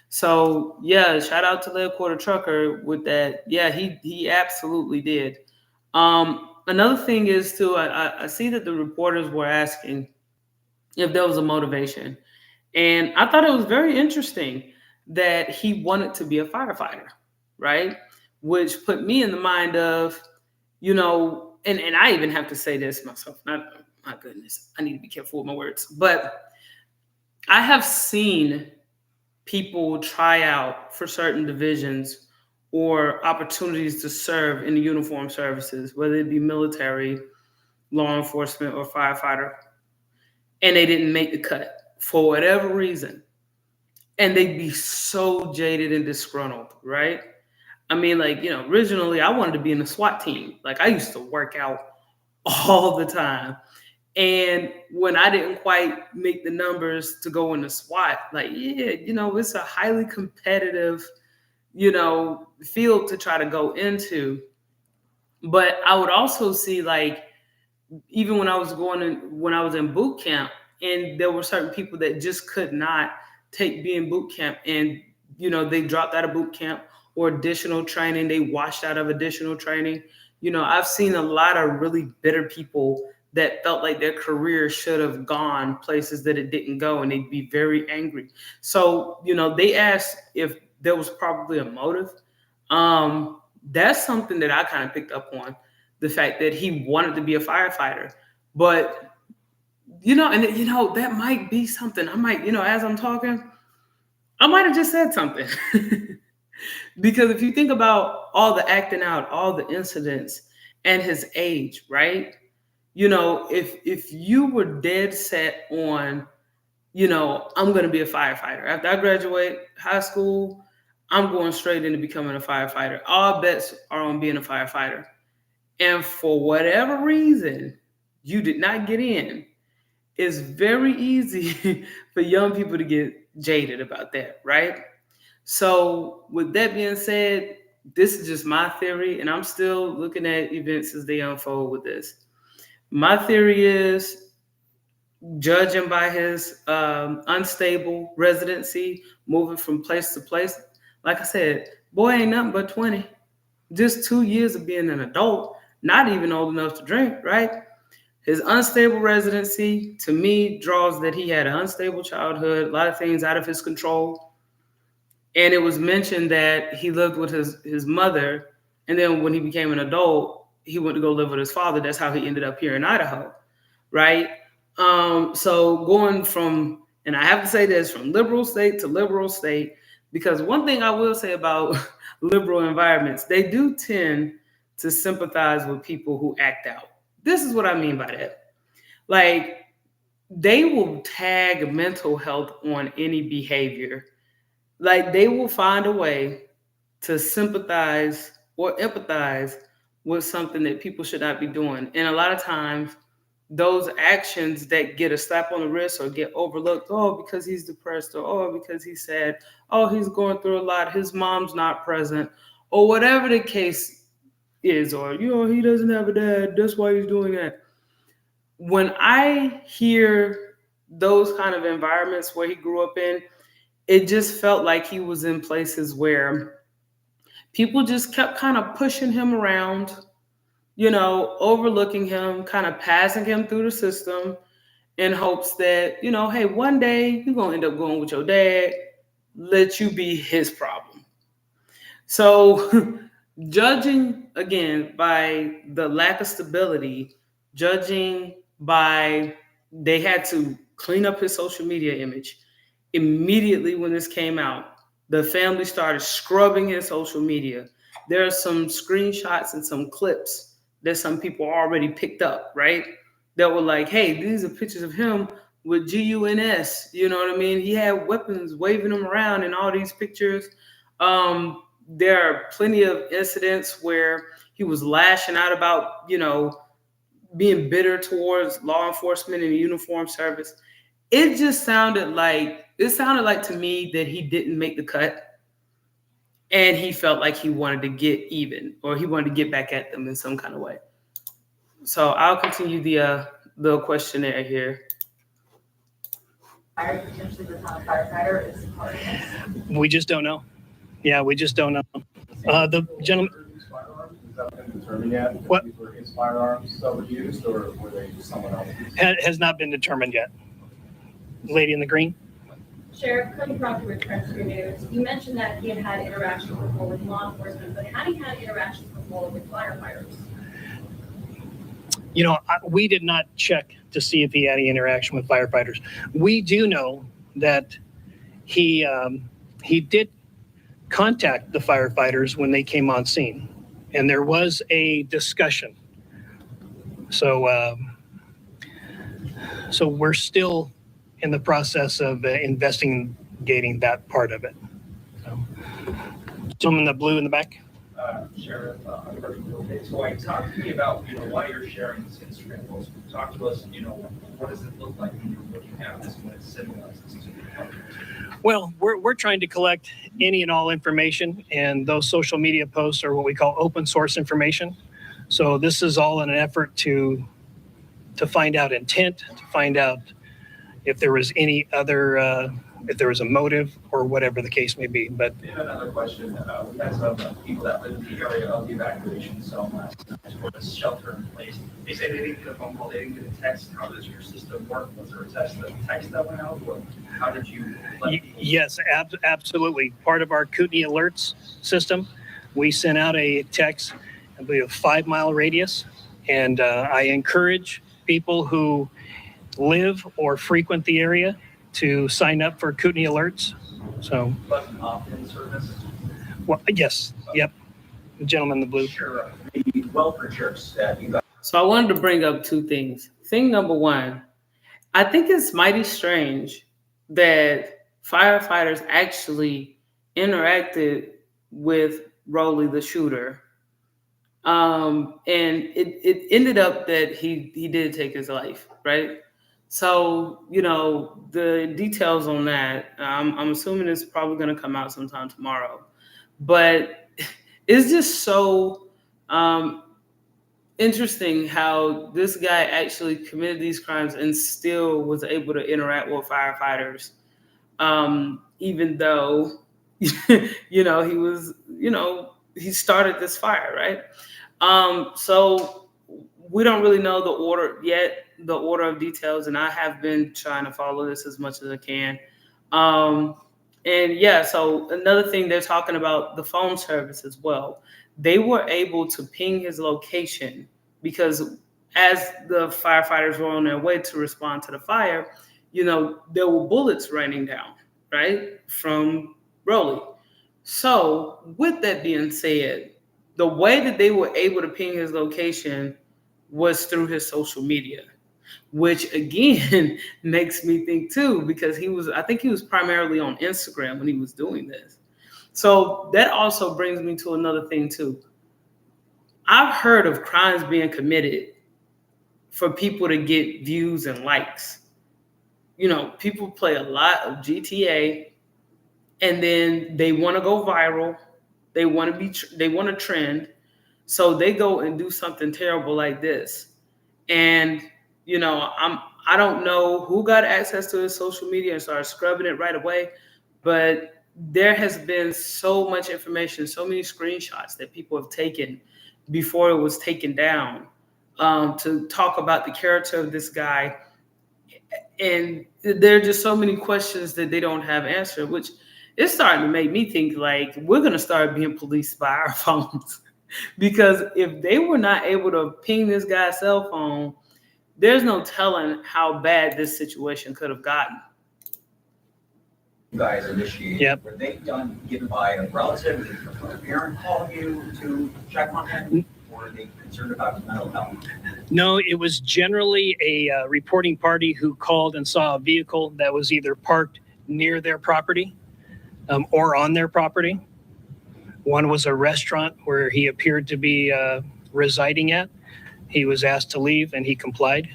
So yeah, shout out to Lake Quarter Trucker with that. Yeah, he absolutely did. Another thing is too, I see that the reporters were asking if there was a motivation. And I thought it was very interesting that he wanted to be a firefighter, right? Which put me in the mind of, and I even have to say this myself. My goodness, I need to be careful with my words. But I have seen people try out for certain divisions or opportunities to serve in the uniformed services, whether it be military, law enforcement, or firefighter, and they didn't make the cut for whatever reason. And they'd be so jaded and disgruntled, right? I mean, originally I wanted to be in the SWAT team. I used to work out all the time. And when I didn't quite make the numbers to go in the SWAT, it's a highly competitive, field to try to go into. But I would also see even when I was in boot camp, and there were certain people that just could not being boot camp, and they dropped out of boot camp or additional training. They washed out of additional training. I've seen a lot of really bitter people that felt like their career should have gone places that it didn't go, and they'd be very angry. So, they asked if there was probably a motive. That's something that I kind of picked up on, the fact that he wanted to be a firefighter. But, that might be something. I might, as I'm talking, I might have just said something. Because if you think about all the acting out, all the incidents, and his age, right? If you were dead set on, I'm going to be a firefighter. After I graduate high school, I'm going straight into becoming a firefighter. All bets are on being a firefighter. And for whatever reason, you did not get in. It's very easy for young people to get jaded about that, right? So with that being said, this is just my theory, and I'm still looking at events as they unfold with this. My theory is, judging by his unstable residency, moving from place to place, like I said, boy ain't nothing but 20. Just 2 years of being an adult, not even old enough to drink, right? His unstable residency, to me, draws that he had an unstable childhood, a lot of things out of his control. And it was mentioned that he lived with his mother, and then when he became an adult, he went to go live with his father. That's how he ended up here in Idaho, right? So going from, and I have to say this, from liberal state to liberal state, because one thing I will say about liberal environments, they do tend to sympathize with people who act out. This is what I mean by that. They will tag mental health on any behavior. They will find a way to sympathize or empathize with something that people should not be doing. And a lot of times those actions that get a slap on the wrist or get overlooked, oh, because he's depressed, or oh, because he's sad, oh, he's going through a lot, his mom's not present, or whatever the case is, or, he doesn't have a dad, that's why he's doing that. When I hear those kind of environments where he grew up in, it just felt like he was in places where people just kept kind of pushing him around, overlooking him, kind of passing him through the system in hopes that, hey, one day you're going to end up going with your dad, let you be his problem. So judging, again, by the lack of stability, judging by they had to clean up his social media image. Immediately when this came out, the family started scrubbing his social media. There are some screenshots and some clips that some people already picked up, right? That were like, hey, these are pictures of him with GUNS. You know what I mean? He had weapons waving them around in all these pictures. There are plenty of incidents where he was lashing out about, being bitter towards law enforcement and the uniform service. It sounded like to me that he didn't make the cut, and he felt like he wanted to get even, or he wanted to get back at them in some kind of way. So I'll continue the questionnaire here. Potentially become a firefighter is part of this. We just don't know. Yeah, we just don't know. The gentleman. Has that been determined yet? What? These were his firearms that were used, or were they someone else's? Has not been determined yet. Lady in the green. Sheriff, Cody Proctor with Rescue News. You mentioned that he had had interactions before with law enforcement, but had he had interactions before with firefighters? We did not check to see if he had any interaction with firefighters. We do know that he did contact the firefighters when they came on scene, and there was a discussion. So we're still in the process of investigating that part of it. So, gentleman in the blue in the back. Sheriff, so talk to me about why you're sharing this Instagram post. Talk to us, what does it look like when you're looking at this when it's symbolized? Well, we're trying to collect any and all information, and those social media posts are what we call open source information. So this is all in an effort to find out intent, to find out if there was any other, if there was a motive or whatever the case may be. But another question, we had some people that live in the area of the evacuation zone last night for the shelter in place. They say they didn't get a phone call, they didn't get a text. How does your system work? Was there a text that went out? Or how did you? Yes, absolutely. Part of our Kootenai alerts system, we sent out a text, I believe a 5-mile radius. And I encourage people who live or frequent the area to sign up for Kootenai alerts. So, but an opt-in service? Well, yes, yep. The gentleman in the blue. Sure. The welfare checks that you got. So I wanted to bring up two things. Thing number one, I think it's mighty strange that firefighters actually interacted with Roley, the shooter. And it ended up that he did take his life, right? So, the details on that, I'm assuming it's probably going to come out sometime tomorrow. But it's just so interesting how this guy actually committed these crimes and still was able to interact with firefighters, even though, he was, he started this fire, right? So we don't really know the order yet, the order of details, and I have been trying to follow this as much as I can. And yeah, so another thing, they're talking about the phone service as well. They were able to ping his location because as the firefighters were on their way to respond to the fire, there were bullets raining down, right, from Roley. So with that being said, the way that they were able to ping his location was through his social media, which again makes me think too, because I think he was primarily on Instagram when he was doing this. So that also brings me to another thing too. I've heard of crimes being committed for people to get views and likes. You know, people play a lot of GTA, and then they want to go viral. They want to trend. So they go and do something terrible like this. And, you know, I don't know who got access to his social media and started scrubbing it right away, but there has been so much information, so many screenshots that people have taken before it was taken down, to talk about the character of this guy. And there are just so many questions that they don't have answered, which is starting to make me think like we're going to start being policed by our phones. Because if they were not able to ping this guy's cell phone, there's no telling how bad this situation could have gotten. You guys initiated, Yep. Were they given by a relative? Did a parent call you to check on him? Or are they concerned about his mental health? No, it was generally a reporting party who called and saw a vehicle that was either parked near their property or on their property. One was a restaurant where he appeared to be residing at. He was asked to leave and he complied.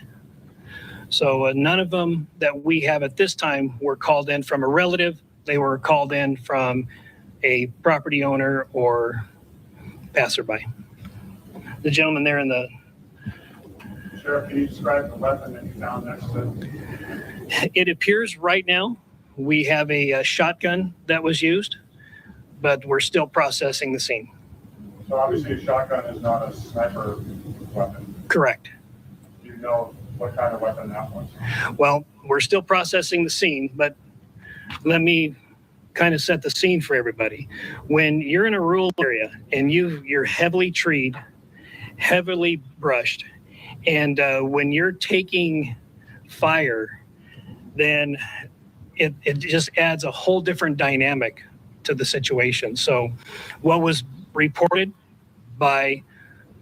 So none of them that we have at this time were called in from a relative. They were called in from a property owner or passerby. The gentleman there in the... Sheriff, can you describe the weapon that you found next to it? It appears right now we have a shotgun that was used, but we're still processing the scene. So obviously a shotgun is not a sniper weapon. Correct. Do you know what kind of weapon that was? Well, we're still processing the scene, but let me kind of set the scene for everybody. When you're in a rural area and you're heavily treed, heavily brushed, and when you're taking fire, then it just adds a whole different dynamic to the situation. So what was reported by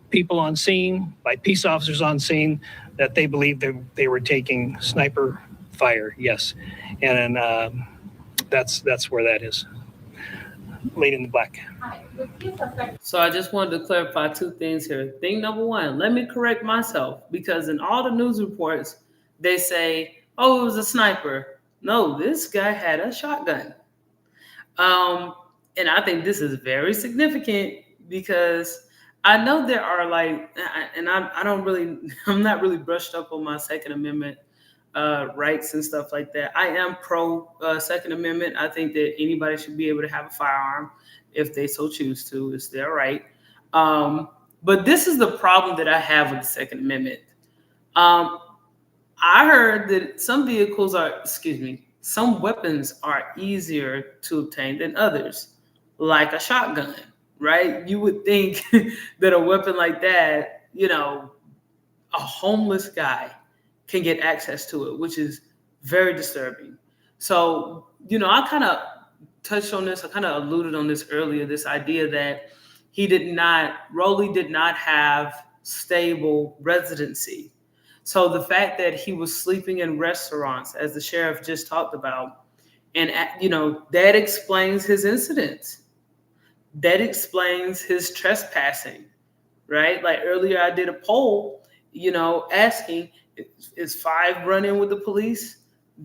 people on scene, by peace officers on scene, that they believed that they were taking sniper fire, yes. And that's where that is. Lady in the black. So I just wanted to clarify two things here. Thing number one, let me correct myself, because in all the news reports, they say, oh, it was a sniper. No, this guy had a shotgun. And I think this is very significant because I know there are like, and I'm not really brushed up on my Second Amendment rights and stuff like that. I am pro Second Amendment. I think that anybody should be able to have a firearm if they so choose to. It's their right. But this is the problem that I have with the Second Amendment. I heard that some weapons are easier to obtain than others, like a shotgun, right? You would think that a weapon like that, you know, a homeless guy can get access to it, which is very disturbing. So, you know, I kind of touched on this, I kind of alluded on this earlier, this idea that Roley did not have stable residency. So the fact that he was sleeping in restaurants, as the sheriff just talked about, and, you know, that explains his incidents. That explains his trespassing, right? Like earlier I did a poll, you know, asking, is 5 run-in with the police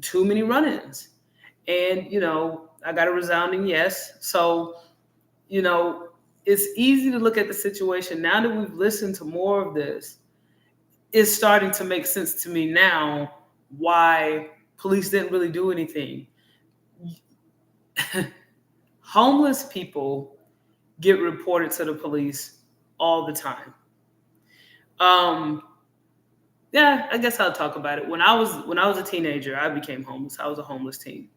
too many run-ins? And, you know, I got a resounding yes. So, you know, it's easy to look at the situation. Now that we've listened to more of this, it's starting to make sense to me now why police didn't really do anything. Homeless people get reported to the police all the time. Yeah, I guess I'll talk about it. When I was a teenager, I became homeless. I was a homeless teen.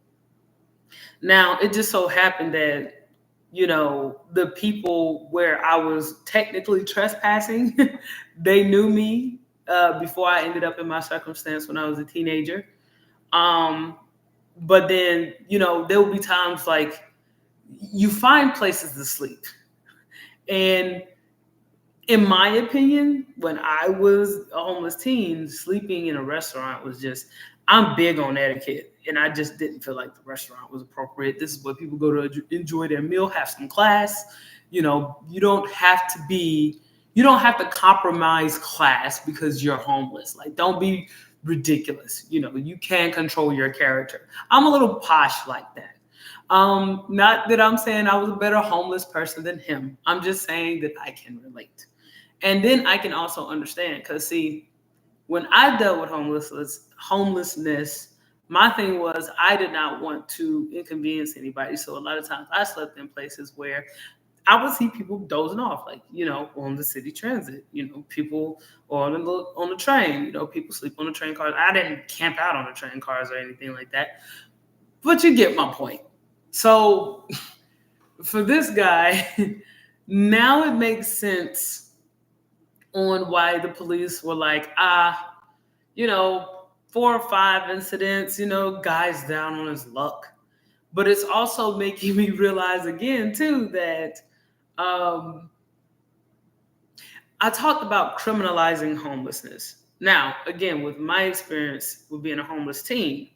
Now, it just so happened that, you know, the people where I was technically trespassing, they knew me before I ended up in my circumstance when I was a teenager. But then, you know, there will be times like you find places to sleep. And in my opinion, when I was a homeless teen, sleeping in a restaurant was just, I'm big on etiquette. And I just didn't feel like the restaurant was appropriate. This is where people go to enjoy their meal, have some class. You know, you don't have to you don't have to compromise class because you're homeless. Like, don't be ridiculous. You know, you can control your character. I'm a little posh like that. Not that I'm saying I was a better homeless person than him. I'm just saying that I can relate. And then I can also understand, because see, when I dealt with homelessness, my thing was I did not want to inconvenience anybody. So a lot of times I slept in places where I would see people dozing off, like, you know, on the city transit, you know, people on the train, you know, people sleep on the train cars. I didn't camp out on the train cars or anything like that, but you get my point. So for this guy, now it makes sense on why the police were like, you know, 4 or 5 incidents, you know, guy's down on his luck. But it's also making me realize again, too, that I talked about criminalizing homelessness. Now, again, with my experience with being a homeless teen,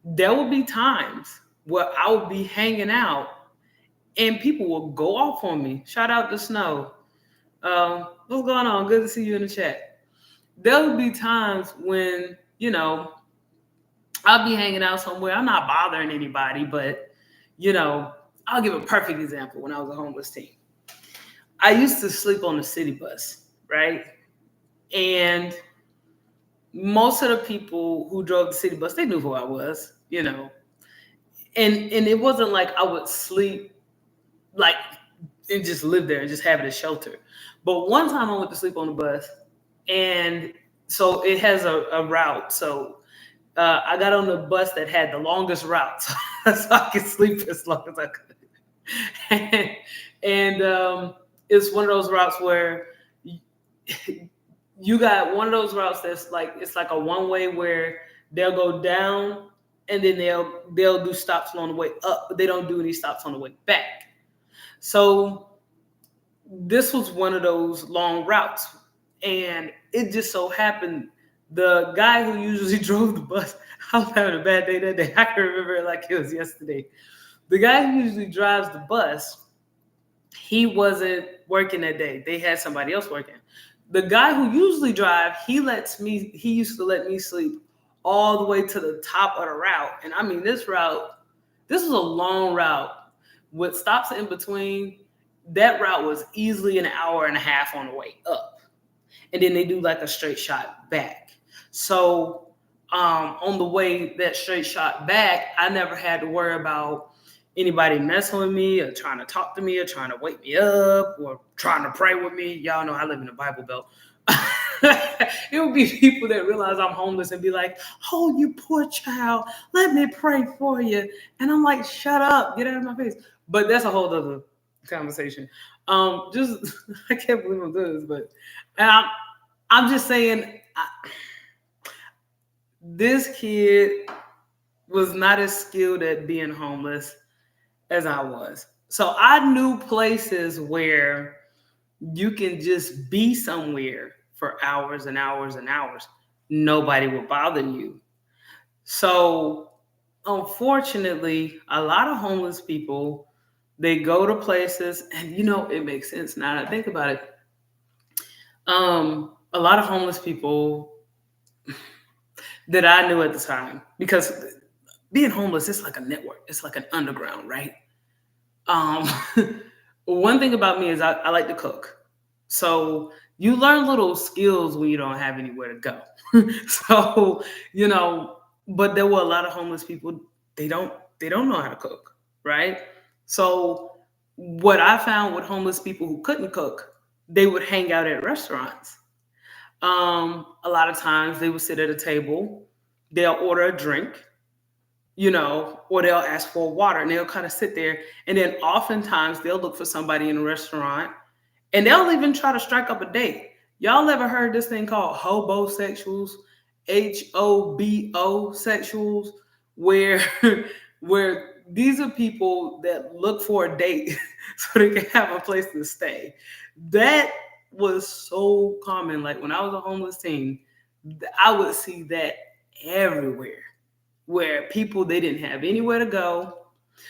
there will be times where I will be hanging out and people will go off on me. Shout out to Snow. What's going on? Good to see you in the chat. There will be times when, you know, I'll be hanging out somewhere. I'm not bothering anybody, but, you know, I'll give a perfect example. When I was a homeless teen, I used to sleep on the city bus, right? And most of the people who drove the city bus, they knew who I was, you know. And it wasn't like I would sleep like and just live there and just have it as shelter. But one time I went to sleep on the bus, and so it has a route. So I got on the bus that had the longest route, so I could sleep as long as I could. and it's one of those routes where you got one of those routes that's like, it's like a one-way where they'll go down and then they'll do stops on the way up, but they don't do any stops on the way back. So this was one of those long routes, and it just so happened the guy who usually drove the bus, I was having a bad day that day. I can remember it like it was yesterday. The guy who usually drives the bus, he wasn't working that day. They had somebody else working. The guy who usually drives, he used to let me sleep all the way to the top of the route. And I mean, this was a long route with stops in between. That route was easily an hour and a half on the way up. And then they do like a straight shot back. So on the way that straight shot back, I never had to worry about anybody messing with me or trying to talk to me or trying to wake me up or trying to pray with me. Y'all know I live in the Bible Belt. It would be people that realize I'm homeless and be like, oh, you poor child, let me pray for you. And I'm like, shut up, get out of my face. But that's a whole other conversation. I can't believe I'm doing this, but I'm just saying, this kid was not as skilled at being homeless as I was. So I knew places where you can just be somewhere for hours and hours and hours. Nobody will bother you. So unfortunately, a lot of homeless people, they go to places, and you know, it makes sense now that I think about it. A lot of homeless people that I knew at the time, because being homeless, it's like a network. It's like an underground, right? One thing about me is I like to cook. So you learn little skills when you don't have anywhere to go. So, you know, but there were a lot of homeless people, they don't know how to cook, right? So what I found with homeless people who couldn't cook, they would hang out at restaurants. A lot of times they would sit at a table, they'll order a drink, you know, or they'll ask for water, and they'll kind of sit there. And then oftentimes they'll look for somebody in a restaurant, and they'll even try to strike up a date. Y'all ever heard this thing called hobosexuals? HOBO sexuals, where these are people that look for a date so they can have a place to stay. That was so common. Like when I was a homeless teen, I would see that everywhere, where people, they didn't have anywhere to go.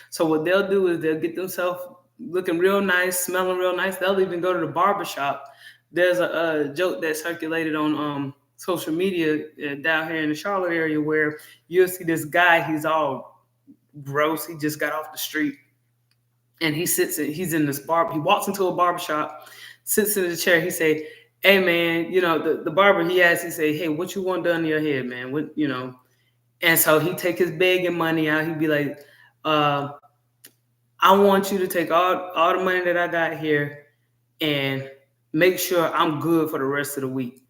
So what they'll do is they'll get themselves looking real nice, smelling real nice. They'll even go to the barbershop there's a joke that circulated on social media down here in the Charlotte area where you'll see this guy, he's all gross, he just got off the street, and he's in this bar, he walks into a barbershop, sits in the chair, he say, hey man, the barber, he say, hey, what you want done to your head, man? What, and so he take his bag and money out, he'd be like, I want you to take all the money that I got here and make sure I'm good for the rest of the week.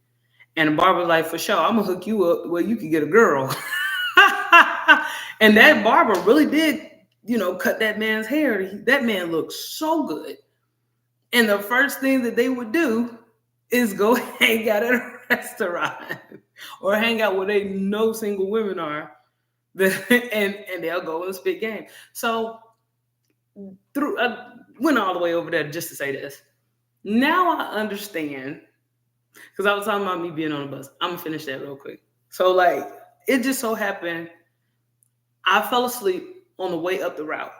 And the barber's like, for sure, I'm gonna hook you up where you can get a girl. And that barber really did, cut that man's hair. That man looked so good. And the first thing that they would do is go hang out at a restaurant or hang out where they know single women are, and they'll go and spit game. So I went all the way over there just to say this. Now I understand, because I was talking about me being on the bus. I'm gonna finish that real quick. So it just so happened, I fell asleep on the way up the route.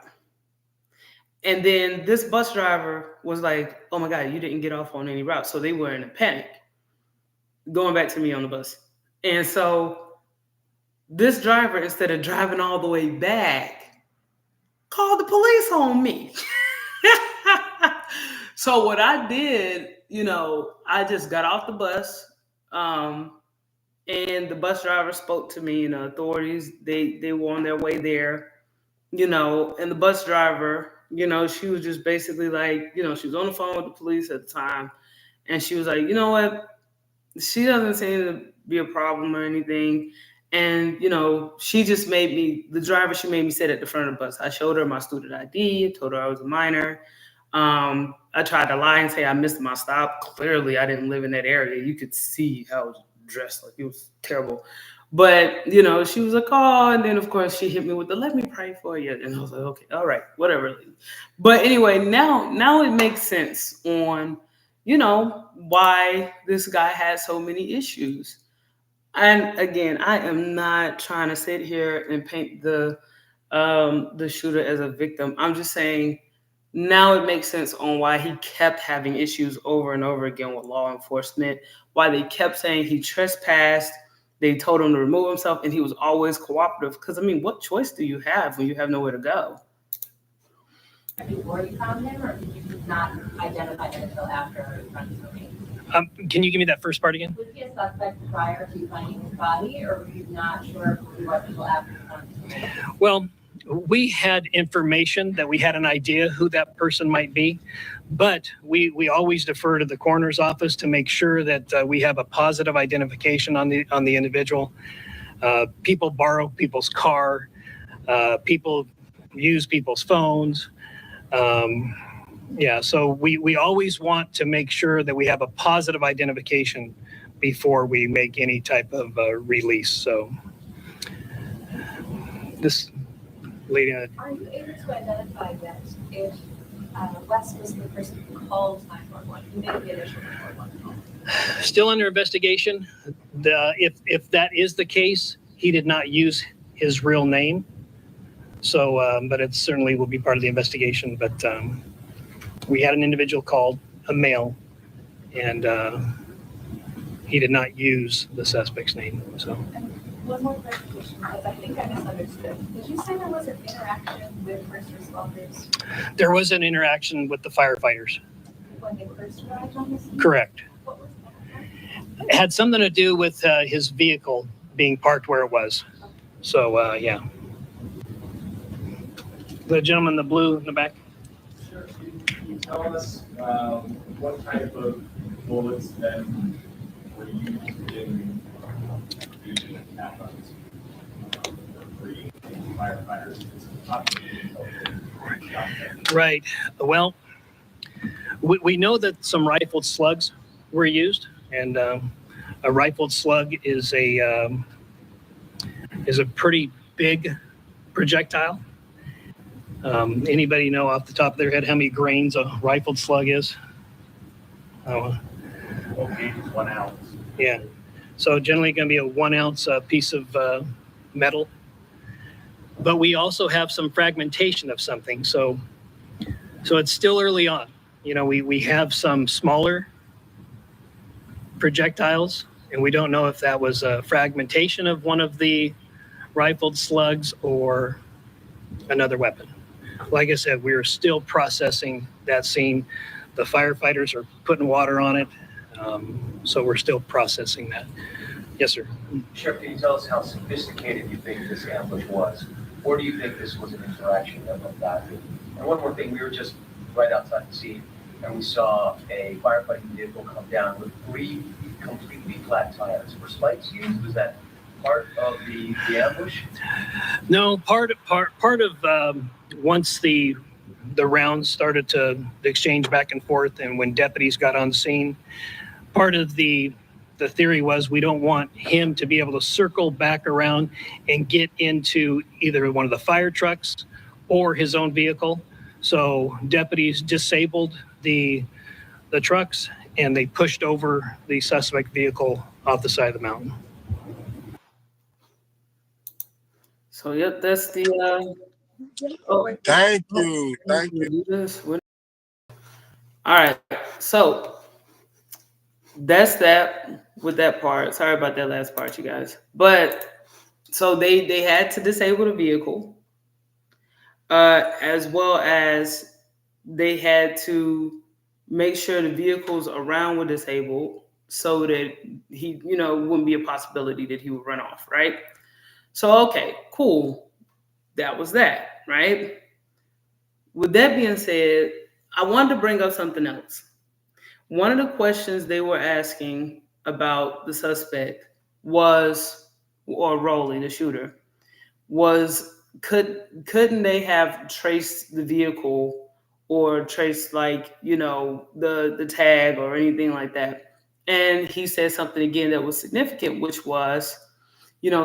And then this bus driver was like, oh my God, you didn't get off on any route. So they were in a panic, going back to me on the bus. And so this driver, instead of driving all the way back, called the police on me. So what I did, I just got off the bus, and the bus driver spoke to me, authorities, they were on their way there, and the bus driver, she was just basically like, she was on the phone with the police at the time, and she was like, you know what, she doesn't seem to be a problem or anything. And, she just made me sit at the front of the bus. I showed her my student ID, told her I was a minor. I tried to lie and say I missed my stop. Clearly, I didn't live in that area. You could see how I was dressed. It was terrible. But, she was like, oh, and then, of course, she hit me with the, let me pray for you. And I was like, okay, all right, whatever. But anyway, now it makes sense on, why this guy has so many issues. And again, I am not trying to sit here and paint the shooter as a victim. I'm just saying now it makes sense on why he kept having issues over and over again with law enforcement, why they kept saying he trespassed. They told him to remove himself, and he was always cooperative. Because, what choice do you have when you have nowhere to go? Before you found him, or did you not identify him until after running away? Can you give me that first part again? Was he a suspect prior to finding his body, or were you not sure who he was until after you found him? Well, we had information that we had an idea who that person might be, but we always defer to the coroner's office to make sure that we have a positive identification on the individual. People borrow people's car, people use people's phones. So we always want to make sure that we have a positive identification before we make any type of release. So this lady. Are you able to identify that if Wess was the person who called 911, who made the initial 911 call? Still under investigation. If that is the case, he did not use his real name. So, but it certainly will be part of the investigation. But we had an individual called, a male, and he did not use the suspect's name. So. And one more clarification, because I think I misunderstood. Did you say there was an interaction with first responders? There was an interaction with the firefighters. When they first arrived on the scene? Correct. What was that? It had something to do with his vehicle being parked where it was. So, yeah. The gentleman in the blue in the back. Sure. Can you tell us what type of bullets then were used in using attack on the firefighters? Right. Well, we know that some rifled slugs were used, and a rifled slug is a pretty big projectile. Anybody know off the top of their head how many grains a rifled slug is? Okay, it's 1 ounce. Yeah. So generally going to be a 1 ounce piece of metal. But we also have some fragmentation of something. So it's still early on. We have some smaller projectiles, and we don't know if that was a fragmentation of one of the rifled slugs or another weapon. Like I said, we're still processing that scene. The firefighters are putting water on it, so we're still processing that. Yes, sir. Sheriff, can you tell us how sophisticated you think this ambush was? Or do you think this was an interaction of that? And one more thing, we were just right outside the scene and we saw a firefighting vehicle come down with 3 completely flat tires. Were spikes used? Was that part of the ambush? No, part of once the rounds started to exchange back and forth, and when deputies got on scene, part of the theory was we don't want him to be able to circle back around and get into either one of the fire trucks or his own vehicle. So deputies disabled the trucks and they pushed over the suspect vehicle off the side of the mountain. So yep, that's the. Thank you. All right, so that's that with that part. Sorry about that last part, you guys. But so they had to disable the vehicle, as well as they had to make sure the vehicles around were disabled so that he, wouldn't be a possibility that he would run off, right? So, okay, cool. That was that, right? With that being said, I wanted to bring up something else. One of the questions they were asking about the suspect was, or Roley, the shooter, was couldn't they have traced the vehicle or traced the tag or anything like that? And he said something again that was significant, which was,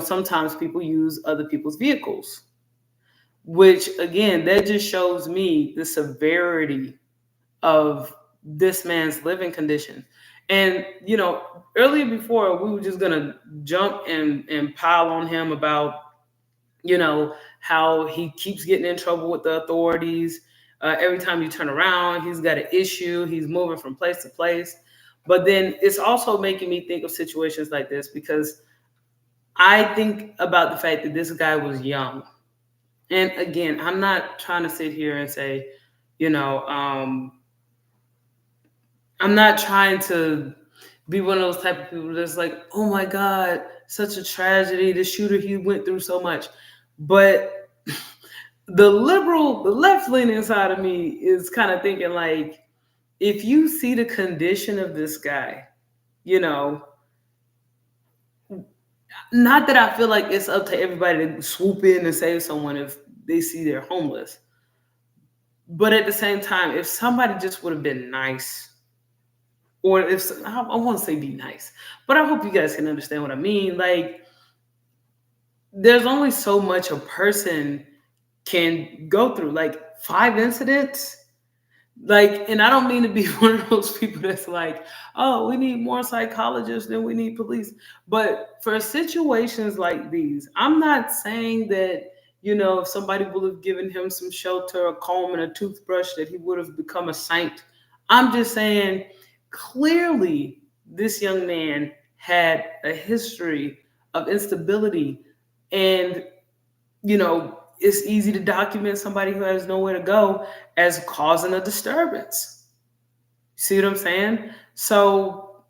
sometimes people use other people's vehicles, which again, that just shows me the severity of this man's living condition. And, earlier before we were just going to jump and pile on him about, how he keeps getting in trouble with the authorities. Every time you turn around, he's got an issue. He's moving from place to place. But then it's also making me think of situations like this because I think about the fact that this guy was young. And again, I'm not trying to sit here and say, I'm not trying to be one of those type of people that's like, oh my God, such a tragedy. The shooter, he went through so much. But the left-leaning side of me is kind of thinking like, if you see the condition of this guy, not that I feel like it's up to everybody to swoop in and save someone if they see they're homeless. But at the same time, if somebody just would have been nice, or if I won't say be nice, but I hope you guys can understand what I mean. Like, there's only so much a person can go through. Like 5 incidents. Like, and I don't mean to be one of those people that's like, oh, we need more psychologists than we need police. But for situations like these, I'm not saying that, if somebody would have given him some shelter, a comb, and a toothbrush, that he would have become a saint. I'm just saying, clearly, this young man had a history of instability. And, it's easy to document somebody who has nowhere to go as causing a disturbance. See what I'm saying? So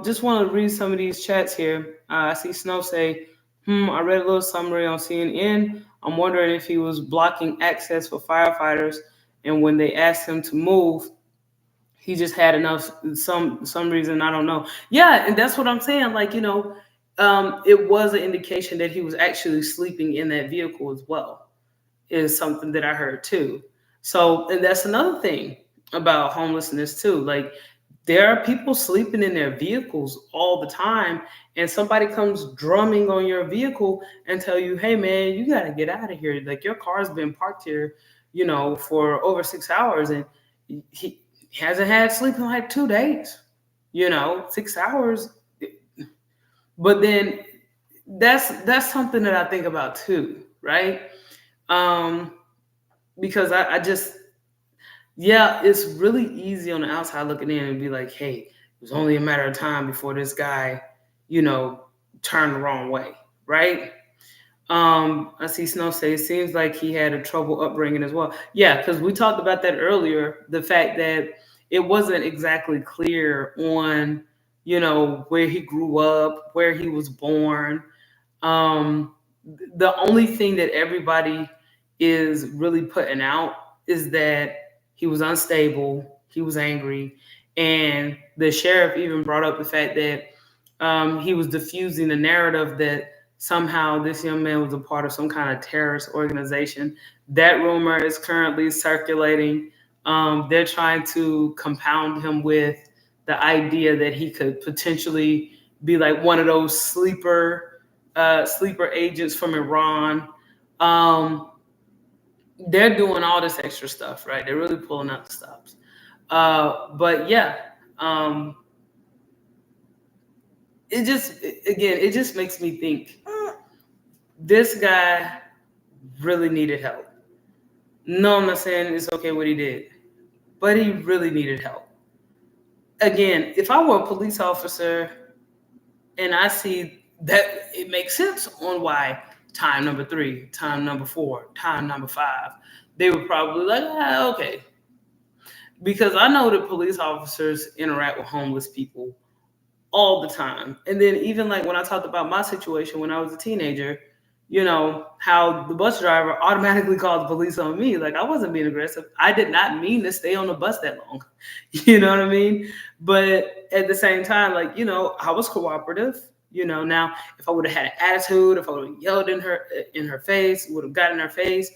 just want to read some of these chats here. I see Snow say, I read a little summary on CNN. I'm wondering if he was blocking access for firefighters, and when they asked him to move, he just had enough, some reason, I don't know. Yeah, and that's what I'm saying. Like, it was an indication that he was actually sleeping in that vehicle as well, is something that I heard too. So, and that's another thing about homelessness too. Like, there are people sleeping in their vehicles all the time, and somebody comes drumming on your vehicle and tell you, hey man, you got to get out of here. Like, your car's been parked here, for over 6 hours, and he hasn't had sleep in like 2 days, 6 hours. But then that's something that I think about too, right? Because I just, it's really easy on the outside looking in and be like, hey, was only a matter of time before this guy, you know, turned the wrong way, right? I see Snow say it seems like he had a trouble upbringing as well. Yeah, because we talked about that earlier. The fact that it wasn't exactly clear on, you know, where he grew up, where he was born. Um, the only thing that everybody is really putting out is that he was unstable, he was angry, and the sheriff even brought up the fact that he was diffusing the narrative that somehow this young man was a part of some kind of terrorist organization. That rumor is currently circulating. They're trying to compound him with the idea that he could potentially be like one of those sleeper agents from Iran. They're doing all this extra stuff, right? They're really pulling out the stops. But yeah, it just makes me think this guy really needed help. No, I'm not saying it's okay what he did, but he really needed help. Again, if I were a police officer and I see that, it makes sense on why time number 3, time number 4, time number 5, they were probably like, okay. Because I know that police officers interact with homeless people all the time. And then even like when I talked about my situation when I was a teenager, you know, how the bus driver automatically called the police on me. Like I wasn't being aggressive. I did not mean to stay on the bus that long. You know what I mean? But at the same time, like, you know, I was cooperative. You know, now if I would have had an attitude, if I would have yelled in her face, would have gotten in her face,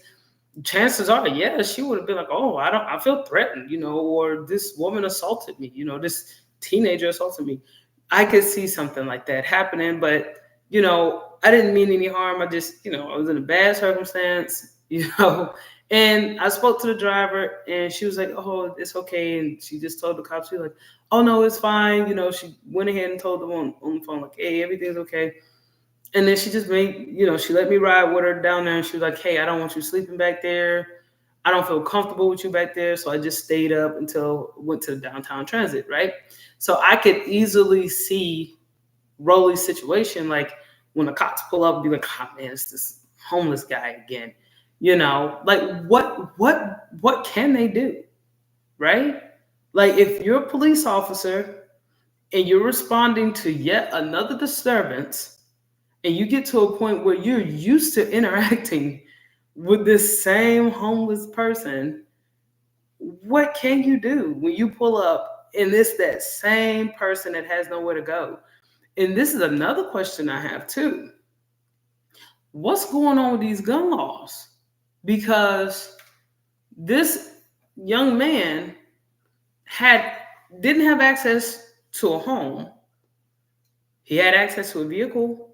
chances are, yeah, she would have been like, oh, I feel threatened, you know, or this woman assaulted me, you know, this teenager assaulted me. I could see something like that happening, but, you know, I didn't mean any harm. I just, you know, I was in a bad circumstance, you know, and I spoke to the driver and she was like, oh, it's okay. And she just told the cops, she was like, oh, no, it's fine. You know, she went ahead and told them on the phone, like, hey, everything's okay. And then she just made, you know, she let me ride with her down there and she was like, hey, I don't want you sleeping back there. I don't feel comfortable with you back there. So I just stayed up until went to the downtown transit, right? So I could easily see Roley's situation. Like when the cops pull up and be like, oh man, it's this homeless guy again. You know, like what can they do? Right? Like if you're a police officer and you're responding to yet another disturbance, and you get to a point where you're used to interacting with this same homeless person, what can you do when you pull up and it's that same person that has nowhere to go? And this is another question I have too. What's going on with these gun laws? Because this young man didn't have access to a home. He had access to a vehicle.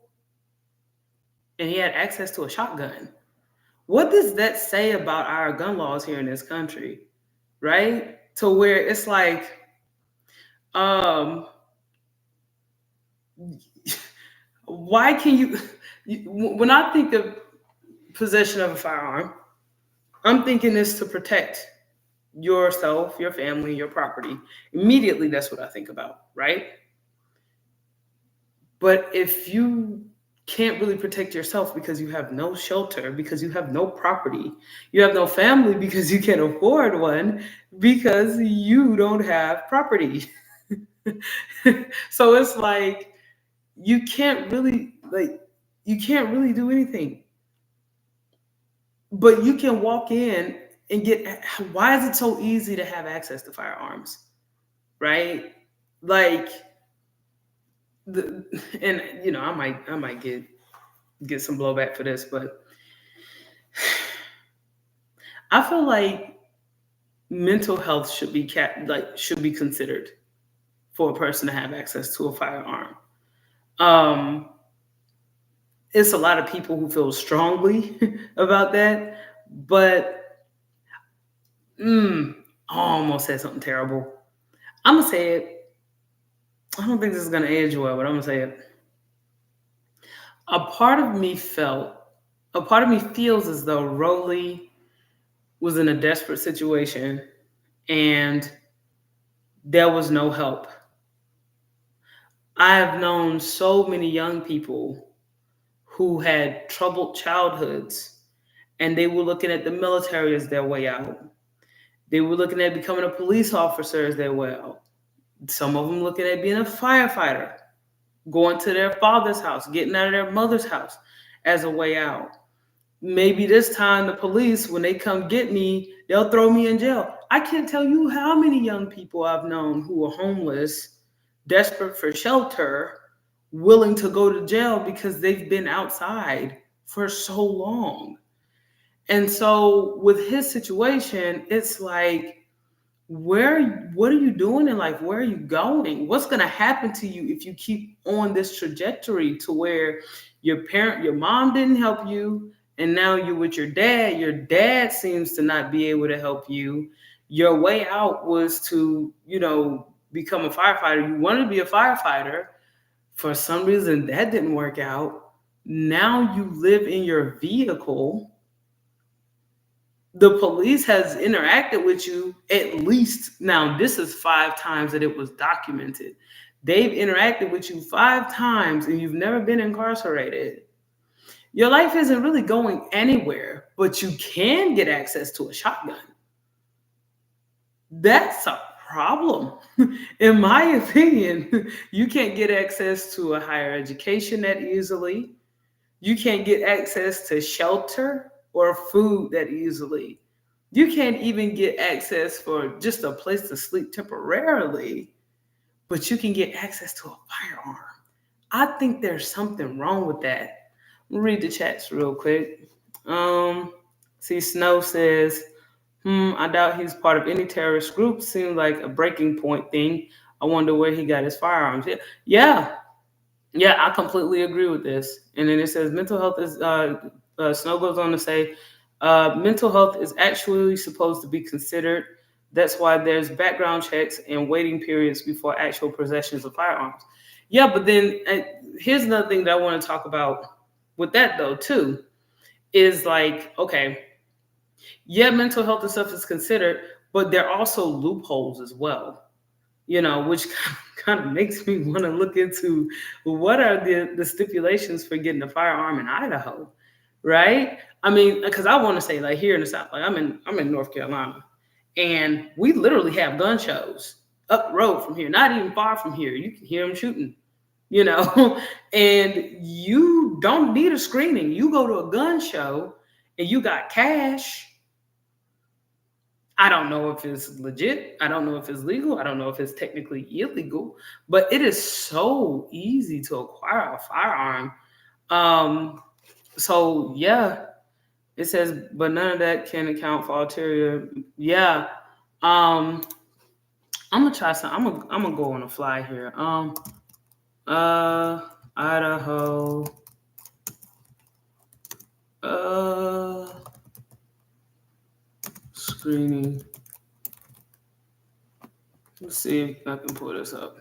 And he had access to a shotgun. What does that say about our gun laws here in this country? Right? To where it's like, why can you, when I think of possession of a firearm, I'm thinking this to protect yourself, your family, your property. Immediately, that's what I think about, right? But if you can't really protect yourself because you have no shelter, because you have no property, you have no family because you can't afford one, because you don't have property. So it's like you can't really do anything. But you can walk in and get, why is it so easy to have access to firearms? Right? Like and you know, I might get some blowback for this, but I feel like mental health should be considered for a person to have access to a firearm. It's a lot of people who feel strongly about that, but I almost said something terrible. I'm gonna say it. I don't think this is gonna age well, but I'm gonna say it. A part of me feels as though Roley was in a desperate situation and there was no help I have known so many young people who had troubled childhoods, and they were looking at the military as their way out. They were looking at becoming a police officer as their way out. Some of them looking at being a firefighter, going to their father's house, getting out of their mother's house as a way out. Maybe this time the police, when they come get me, they'll throw me in jail. I can't tell you how many young people I've known who are homeless, desperate for shelter, willing to go to jail because they've been outside for so long. And so with his situation, it's like, what are you doing in life? Where are you going? What's going to happen to you if you keep on this trajectory to where your mom didn't help you, and now you're with your dad? Your dad seems to not be able to help you. Your way out was to, become a firefighter. You wanted to be a firefighter. For some reason, that didn't work out. Now you live in your vehicle. The police has interacted with you at least, now this is 5 times that it was documented. They've interacted with you 5 times and you've never been incarcerated. Your life isn't really going anywhere, but you can get access to a shotgun. That's a problem. In my opinion, you can't get access to a higher education that easily. You can't get access to shelter or food that easily. You can't even get access for just a place to sleep temporarily, but you can get access to a firearm. I think there's something wrong with that. We'll read the chats real quick. See, Snow says, I doubt he's part of any terrorist group. Seems like a breaking point thing. I wonder where he got his firearms. Yeah, I completely agree with this. And then it says mental health is, Snow goes on to say, mental health is actually supposed to be considered. That's why there's background checks and waiting periods before actual possessions of firearms. Yeah, but then here's another thing that I want to talk about with that, though, too, is like, okay, yeah, mental health and stuff is considered, but there are also loopholes as well, which kind of makes me want to look into what are the stipulations for getting a firearm in Idaho, right? I mean, because I want to say, like, here in the South, like I'm in North Carolina, and we literally have gun shows up the road from here, not even far from here. You can hear them shooting, and you don't need a screening. You go to a gun show and you got cash. I don't know if it's legit. I don't know if it's legal. I don't know if it's technically illegal, but it is so easy to acquire a firearm. So yeah, it says, but none of that can account for ulterior. Yeah. I'm gonna try something. I'm gonna go on a fly here. Idaho. Screening. Let's see if I can pull this up.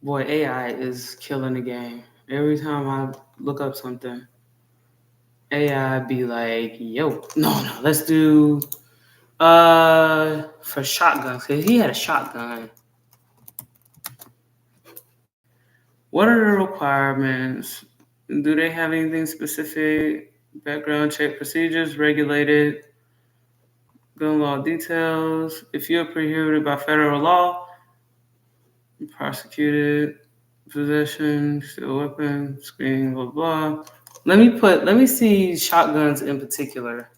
Boy, AI is killing the game. Every time I look up something, AI be like, yo, no, let's do for shotguns. Cause he had a shotgun. What are the requirements? Do they have anything specific? Background check procedures, regulated, gun law details. If you're prohibited by federal law, prosecuted, possession, still weapon, screening, blah, blah. Let me see shotguns in particular.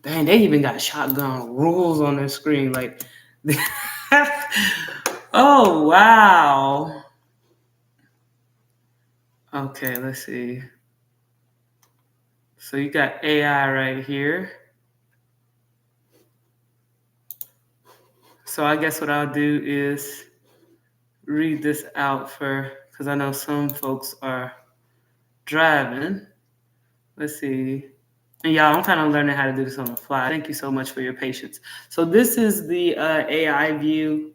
Dang, they even got shotgun rules on their screen. Like, oh, wow. Okay, let's see. So you got AI right here. So I guess what I'll do is read this out because I know some folks are driving. Let's see. And y'all, I'm kind of learning how to do this on the fly. Thank you so much for your patience. So this is the AI view.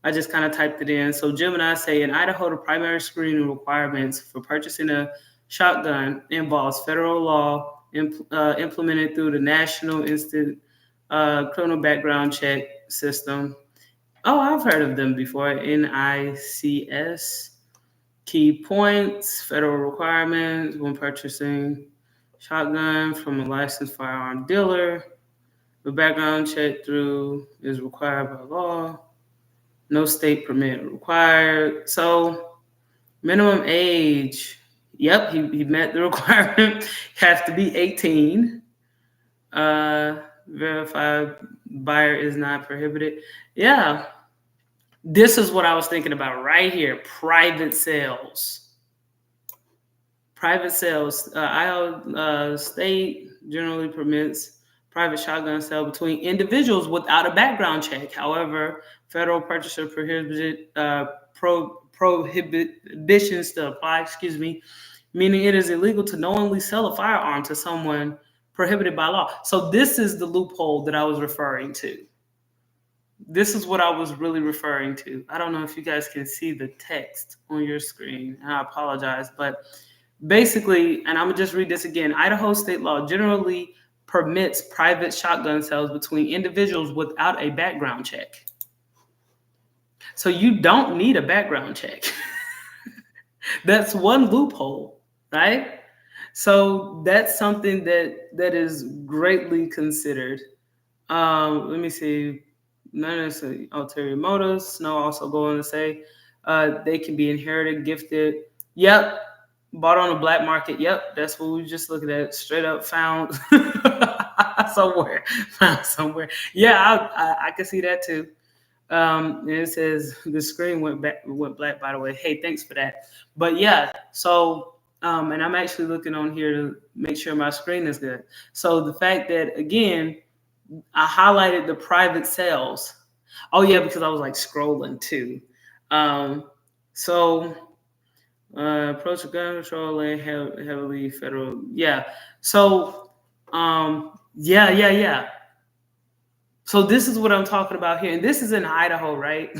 I just kind of typed it in. So Gemini say, in Idaho, the primary screening requirements for purchasing a shotgun involves federal law implemented through the National criminal background check system. Oh, I've heard of them before. NICS. Key points, federal requirements when purchasing shotgun from a licensed firearm dealer. The background check through is required by law. No state permit required. So minimum age. Yep, he met the requirement. Has to be 18. Verified buyer is not prohibited. Yeah. This is what I was thinking about right here. Private sales. Private sales. Idaho state generally permits private shotgun sale between individuals without a background check. However, federal purchaser prohibitions to apply, meaning it is illegal to knowingly sell a firearm to someone prohibited by law. So this is the loophole that I was referring to. This is what I was really referring to. I don't know if you guys can see the text on your screen. I apologize, but basically, and I'm gonna just read this again. Idaho state law generally permits private shotgun sales between individuals without a background check. So you don't need a background check. That's one loophole, right? So that's something that is greatly considered. Let me see. None of the ulterior motives. Snow also going to say they can be inherited, gifted. Yep. Bought on the black market. Yep. That's what we were just looking at. Straight up found somewhere. Found somewhere. Yeah, I can see that too. And it says the screen went black, by the way. Hey, thanks for that. But yeah, so and I'm actually looking on here to make sure my screen is good. So the fact that, again, I highlighted the private sales. Oh yeah, because I was like scrolling too. So approach of gun control and heavily federal. Yeah. So yeah. So this is what I'm talking about here, and this is in Idaho, right?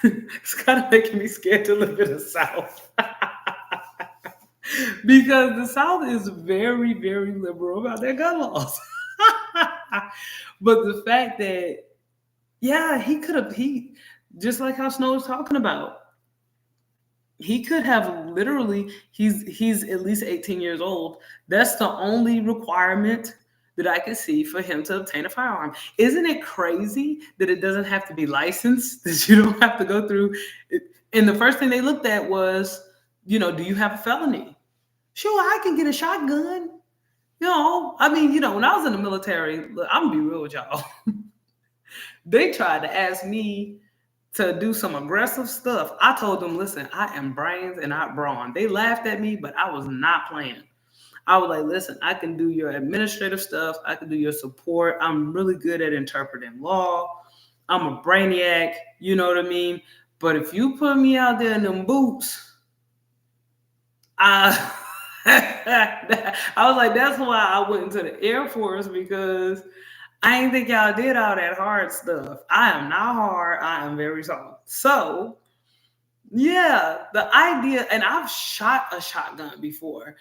It's kind of making me scared to live in the South. Because the South is very, very liberal about their gun laws. But the fact that, yeah, he just like how Snow was talking about, he could have literally, he's at least 18 years old. That's the only requirement that I can see for him to obtain a firearm. Isn't it crazy that it doesn't have to be licensed, that you don't have to go through it? And the first thing they looked at was, do you have a felony? Sure, I can get a shotgun. I mean, when I was in the military, look, I'm gonna be real with y'all. They tried to ask me to do some aggressive stuff. I told them, listen, I am brains and not brawn. They laughed at me, but I was not playing. I was like, listen, I can do your administrative stuff. I can do your support. I'm really good at interpreting law. I'm a brainiac, you know what I mean? But if you put me out there in them boots, I was like, that's why I went into the Air Force, because I didn't think y'all did all that hard stuff. I am not hard. I am very soft. So, yeah, the idea, and I've shot a shotgun before.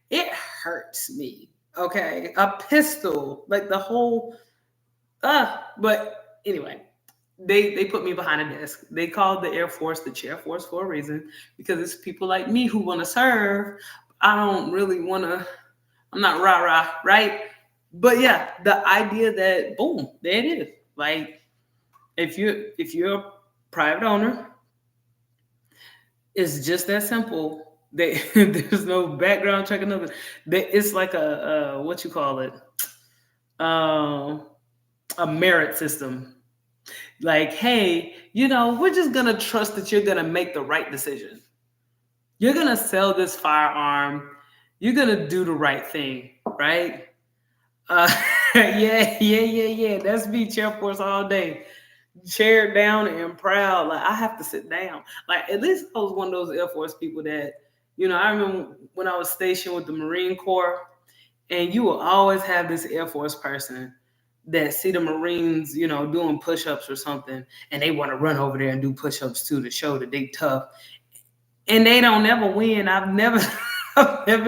It hurts me, okay? A pistol, like the whole, but anyway, they put me behind a desk. They called the Air Force the chair force for a reason, because it's people like me who want to serve. I don't really want to, I'm not rah-rah, right? But yeah, the idea that, boom, there it is. Like, if you're a private owner, it's just that simple. There's no background check or nothing. It's like a what you call it, a merit system. Like, hey, we're just gonna trust that you're gonna make the right decision. You're gonna sell this firearm. You're gonna do the right thing, right? Yeah. That's me, chair force all day. Chair down and proud. Like, I have to sit down. Like, at least I was one of those Air Force people that, I remember when I was stationed with the Marine Corps, and you will always have this Air Force person that see the Marines, doing push-ups or something, and they want to run over there and do push-ups too to show that they tough. And they don't never win. I've never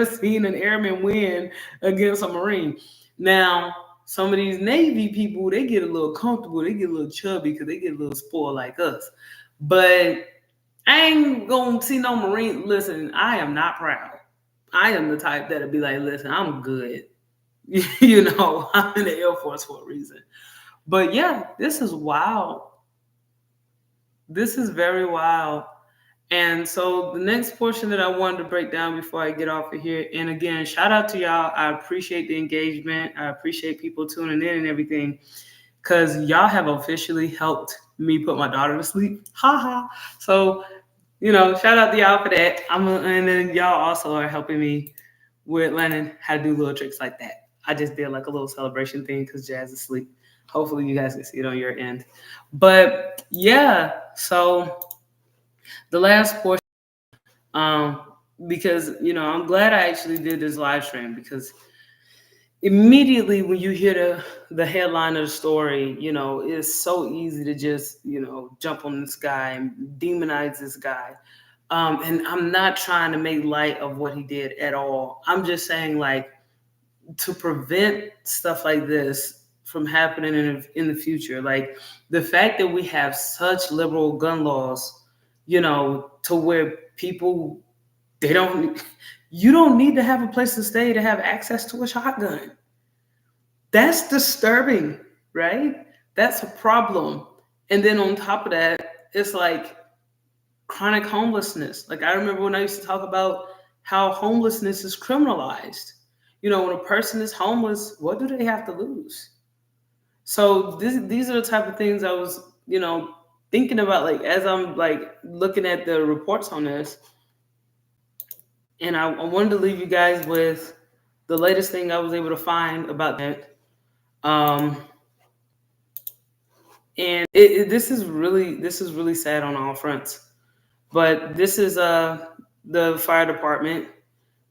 seen an airman win against a Marine. Now, some of these Navy people, they get a little comfortable, they get a little chubby because they get a little spoiled like us. But I ain't gonna see no Marine. Listen, I am not proud. I am the type that'll be like, listen, I'm good. I'm in the Air Force for a reason. But yeah, this is wild. This is very wild. And so the next portion that I wanted to break down before I get off of here, and again, shout out to y'all. I appreciate the engagement. I appreciate people tuning in and everything, because y'all have officially helped me put my daughter to sleep. Ha ha. So, shout out to y'all for that. And then y'all also are helping me with learning how to do little tricks like that. I just did like a little celebration thing because Jazz is asleep. Hopefully you guys can see it on your end. But yeah, so the last portion, because I'm glad I actually did this live stream, because immediately when you hear the headline of the story, it's so easy to just jump on this guy and demonize this guy. And I'm not trying to make light of what he did at all. I'm just saying, like, to prevent stuff like this from happening in the future, like the fact that we have such liberal gun laws, to where people, you don't need to have a place to stay to have access to a shotgun. That's disturbing, right? That's a problem. And then on top of that, it's like chronic homelessness. Like, I remember when I used to talk about how homelessness is criminalized. When a person is homeless, what do they have to lose? So these are the type of things I was, thinking about, like, as I'm like looking at the reports on this. And I wanted to leave you guys with the latest thing I was able to find about that. And this is really sad on all fronts. But this is the fire department,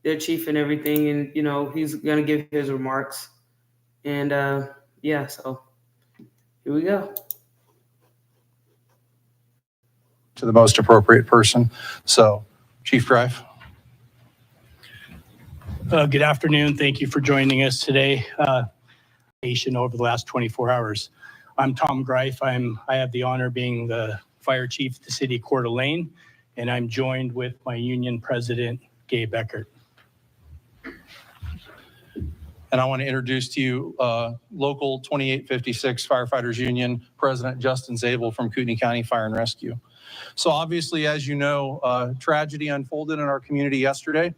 their chief and everything, and he's gonna give his remarks. And so here we go. To the most appropriate person. So, Chief Greif. Good afternoon. Thank you for joining us today. Over the last 24 hours. I'm Tom Greif. I have the honor of being the fire chief of the city of Coeur d'Alene, and I'm joined with my union president, Gabe Eckert. And I want to introduce to you Local 2856 Firefighters Union President Justin Zabel from Kootenai County Fire and Rescue. So obviously, as you know, tragedy unfolded in our community yesterday.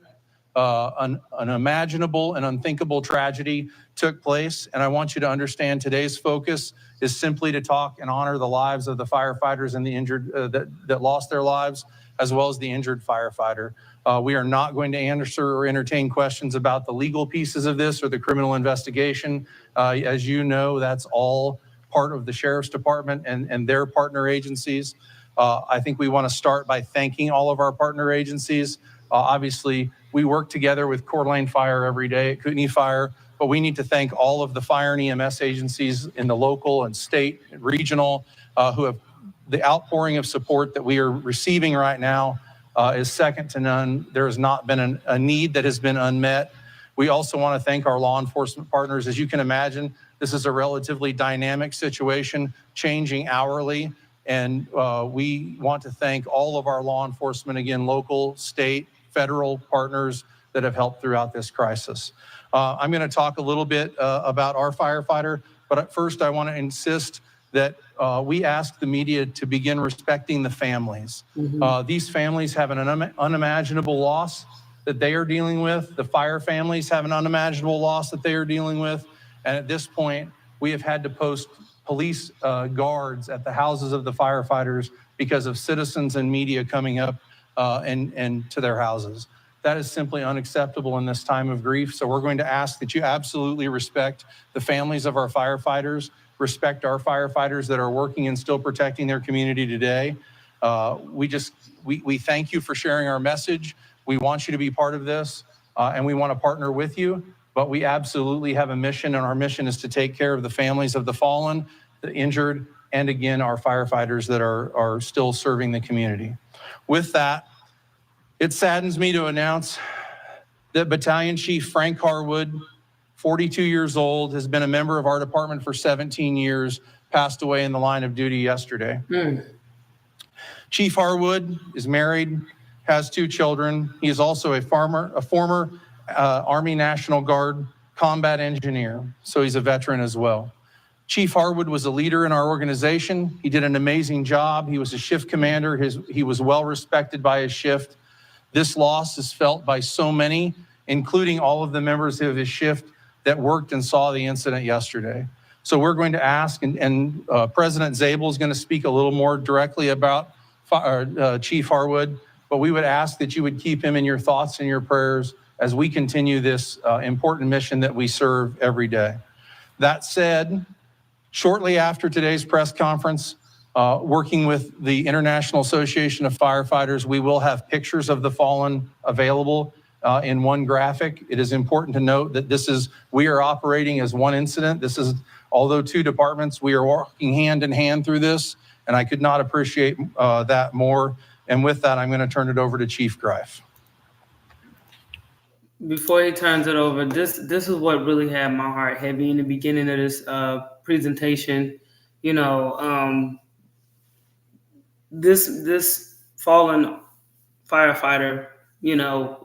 An unimaginable and unthinkable tragedy took place. And I want you to understand today's focus is simply to talk and honor the lives of the firefighters and the injured that lost their lives, as well as the injured firefighter. We are not going to answer or entertain questions about the legal pieces of this or the criminal investigation. As you know, that's all part of the Sheriff's Department and their partner agencies. I think we want to start by thanking all of our partner agencies. Obviously, we work together with Coeur d'Alene Fire every day at Kootenai Fire, but we need to thank all of the fire and EMS agencies in the local and state and regional who have the outpouring of support that we are receiving right now is second to none. There has not been a need that has been unmet. We also want to thank our law enforcement partners. As you can imagine, this is a relatively dynamic situation, changing hourly. And we want to thank all of our law enforcement, again, local, state, federal partners that have helped throughout this crisis. I'm going to talk a little bit about our firefighter, but at first I want to insist that we ask the media to begin respecting the families. These families have an unimaginable loss that they are dealing with. The fire families have an unimaginable loss that they are dealing with. And at this point, we have had to post police guards at the houses of the firefighters because of citizens and media coming up and to their houses. That is simply unacceptable in this time of grief. So we're going to ask that you absolutely respect the families of our firefighters, respect our firefighters that are working and still protecting their community today. We thank you for sharing our message. We want you to be part of this, and we want to partner with you. But we absolutely have a mission, and our mission is to take care of the families of the fallen, the injured, and again, our firefighters that are still serving the community. With that, it saddens me to announce that Battalion Chief Frank Harwood, 42 years old, has been a member of our department for 17 years, passed away in the line of duty yesterday. Chief Harwood is married, has 2 children. He is also a former Army National Guard combat engineer, so he's a veteran as well. Chief Harwood was a leader in our organization. He did an amazing job. He was a shift commander. He was well respected by his shift. This loss is felt by so many, including all of the members of his shift that worked and saw the incident yesterday. So we're going to ask, and President Zabel is going to speak a little more directly about Chief Harwood, but we would ask that you would keep him in your thoughts and your prayers as we continue this important mission that we serve every day. That said, shortly after today's press conference, working with the International Association of Firefighters, we will have pictures of the fallen available in one graphic. It is important to note that we are operating as one incident. Although 2 departments, we are working hand in hand through this, and I could not appreciate that more. And with that, I'm going to turn it over to Chief Greif. Before he turns it over, this is what really had my heart heavy in the beginning of this presentation. You know, this fallen firefighter, you know,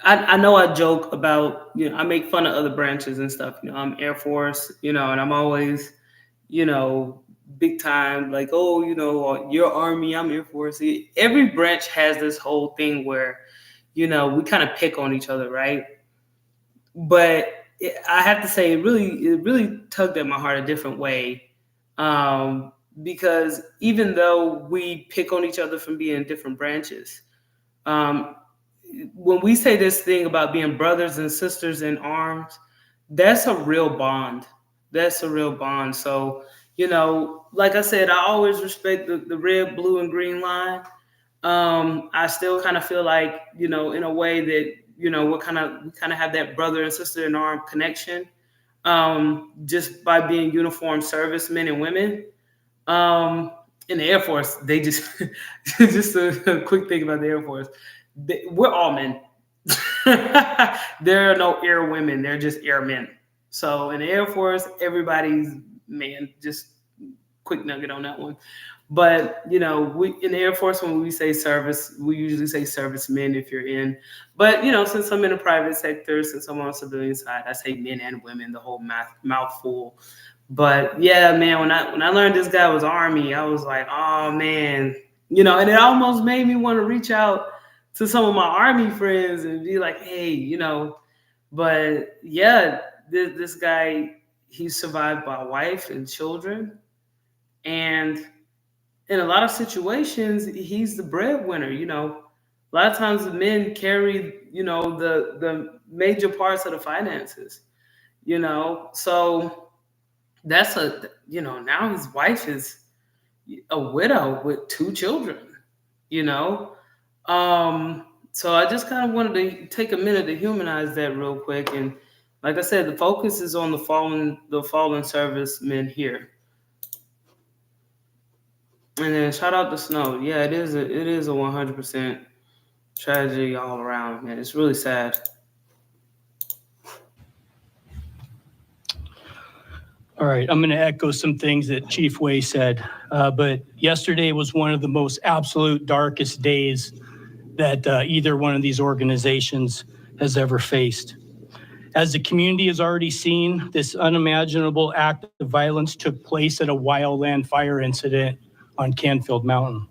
I know I joke about, you know, I make fun of other branches and stuff. You know, I'm Air Force, you know, and I'm always, you know, big time, like, oh, you know, you're Army, I'm Air Force. Every branch has this whole thing where, you know, we kind of pick on each other, right? But I have to say, it really tugged at my heart a different way, because even though we pick on each other from being different branches, when we say this thing about being brothers and sisters in arms, that's a real bond. That's a real bond. So, you know, like I said, I always respect the red, blue, and green line. I still kind of feel like, you know, in a way that, you know, we kind of have that brother and sister in arm connection, just by being uniformed servicemen and women. In the Air Force, they just a quick thing about the Air Force. We're all men. There are no air women. They're just airmen. So in the Air Force, everybody's man. Just quick nugget on that one. But, you know, we in the Air Force, when we say service, we usually say servicemen if you're in. But, you know, since I'm in the private sector, since I'm on the civilian side, I say men and women, the whole mouthful. But yeah, man, when I learned this guy was Army, I was like, oh man, you know, and it almost made me want to reach out to some of my Army friends and be like, hey, you know, but yeah, this guy, he's survived by a wife and children, and in a lot of situations, he's the breadwinner. You know, a lot of times the men carry, you know, the major parts of the finances, you know, so that's you know, now his wife is a widow with 2 children, you know. So I just kind of wanted to take a minute to humanize that real quick. And like I said, the focus is on the fallen servicemen here. And then shout out to Snow. Yeah, it is a 100% tragedy all around, man. It's really sad. All right, I'm going to echo some things that Chief Way said, but yesterday was one of the most absolute darkest days that either one of these organizations has ever faced. As the community has already seen, this unimaginable act of violence took place at a wildland fire incident on Canfield Mountain.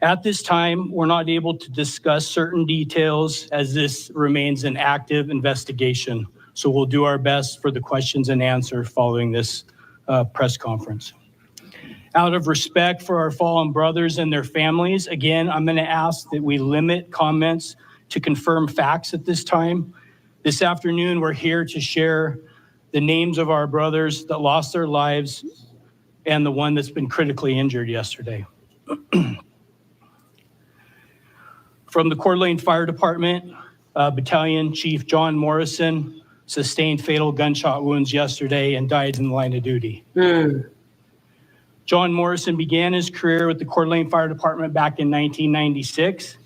At this time, we're not able to discuss certain details as this remains an active investigation. So we'll do our best for the questions and answers following this press conference. Out of respect for our fallen brothers and their families, again, I'm going to ask that we limit comments to confirm facts at this time. This afternoon, we're here to share the names of our brothers that lost their lives and the one that's been critically injured yesterday. From the Coeur d'Alene Fire Department, Battalion Chief John Morrison sustained fatal gunshot wounds yesterday and died in the line of duty. John Morrison began his career with the Coeur d'Alene Fire Department back in 1996.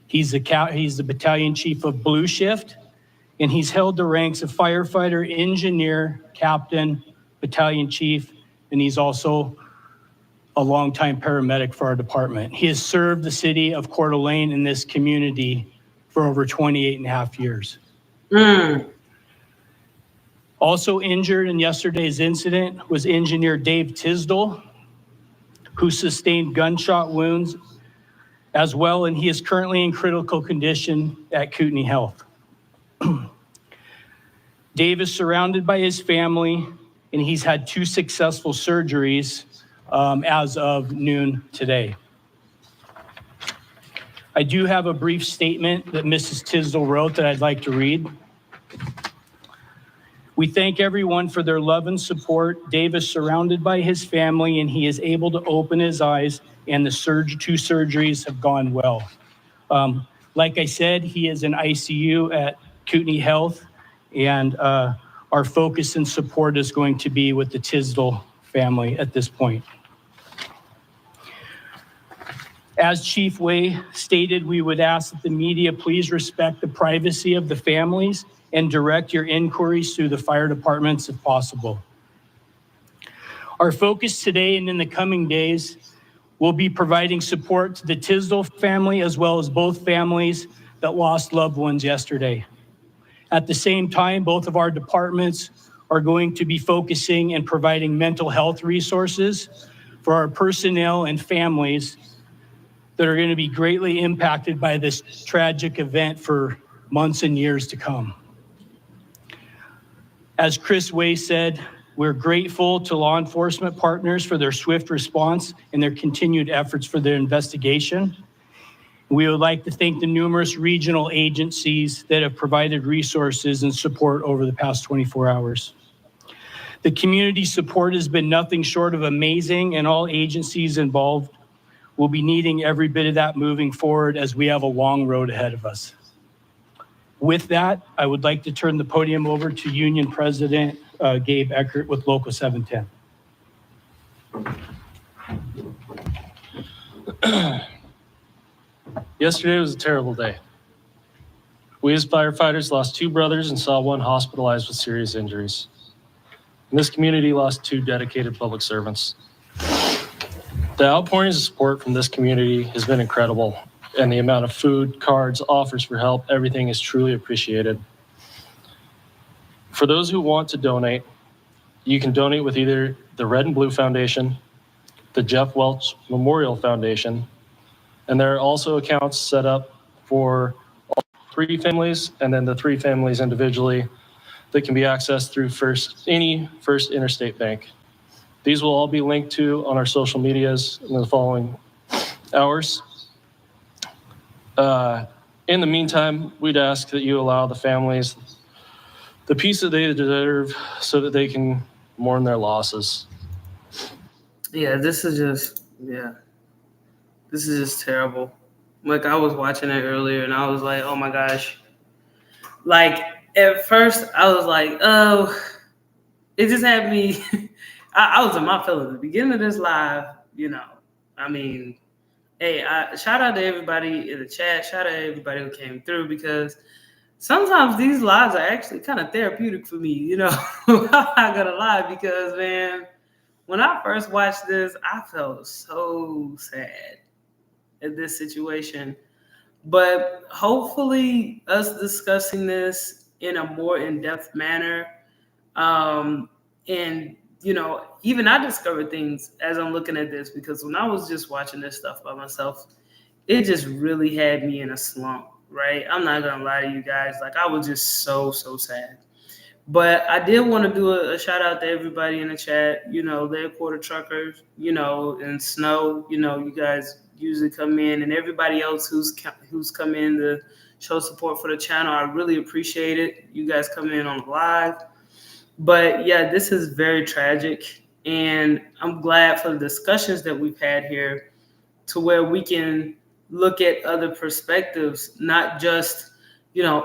He's the battalion chief of Blue Shift. and he's held the ranks of firefighter, engineer, captain, battalion chief, and he's also a longtime paramedic for our department. He has served the city of Coeur d'Alene in this community for over 28 and a half years. Also injured in yesterday's incident was engineer Dave Tisdall, who sustained gunshot wounds as well, and he is currently in critical condition at Kootenai Health. Dave is surrounded by his family, and he's had 2 successful surgeries as of noon today. I do have a brief statement that Mrs. Tisdall wrote that I'd like to read. We thank everyone for their love and support. Dave is surrounded by his family, and he is able to open his eyes, and the 2 surgeries have gone well. Like I said, he is in ICU at Kootenai Health, and our focus and support is going to be with the Tisdall family at this point. As Chief Way stated, we would ask that the media please respect the privacy of the families and direct your inquiries through the fire departments if possible. Our focus today and in the coming days will be providing support to the Tisdall family as well as both families that lost loved ones yesterday. At the same time, both of our departments are going to be focusing and providing mental health resources for our personnel and families that are going to be greatly impacted by this tragic event for months and years to come. As Chris Way said, we're grateful to law enforcement partners for their swift response and their continued efforts for their investigation. We would like to thank the numerous regional agencies that have provided resources and support over the past 24 hours. The community support has been nothing short of amazing, and all agencies involved will be needing every bit of that moving forward as we have a long road ahead of us. With that, I would like to turn the podium over to Union President Gabe Eckert with Local 710. Yesterday was a terrible day. We as firefighters lost 2 brothers and saw 1 hospitalized with serious injuries. And this community lost 2 dedicated public servants. The outpouring of support from this community has been incredible, and the amount of food, cards, offers for help, everything is truly appreciated. For those who want to donate, you can donate with either the Red and Blue Foundation, the Jeff Welch Memorial Foundation, and there are also accounts set up for all 3 families and then the 3 families individually that can be accessed through any First Interstate Bank. These will all be linked to on our social medias in the following hours. In the meantime, we'd ask that you allow the families the peace that they deserve so that they can mourn their losses. Yeah, this is just terrible. Like, I was watching it earlier and I was like, oh my gosh. Like, at first I was like, oh, it just had me, I was in my feelings at the beginning of this live, I mean, hey, shout out to everybody in the chat. Shout out to everybody who came through, because sometimes these lives are actually kind of therapeutic for me, I'm not gonna lie, because, man, when I first watched this, I felt so sad at this situation. But hopefully us discussing this in a more in-depth manner, and even I discovered things as I'm looking at this, because when I was just watching this stuff by myself, it just really had me in a slump, right? I'm not gonna lie to you guys. Like, I was just so sad. But I did want to do a shout out to everybody in the chat, their quarter truckers, and Snow, you guys usually come in, and everybody else who's come in to show support for the channel. I really appreciate it. You guys coming in on live. But yeah, this is very tragic, and I'm glad for the discussions that we've had here, to where we can look at other perspectives, not just,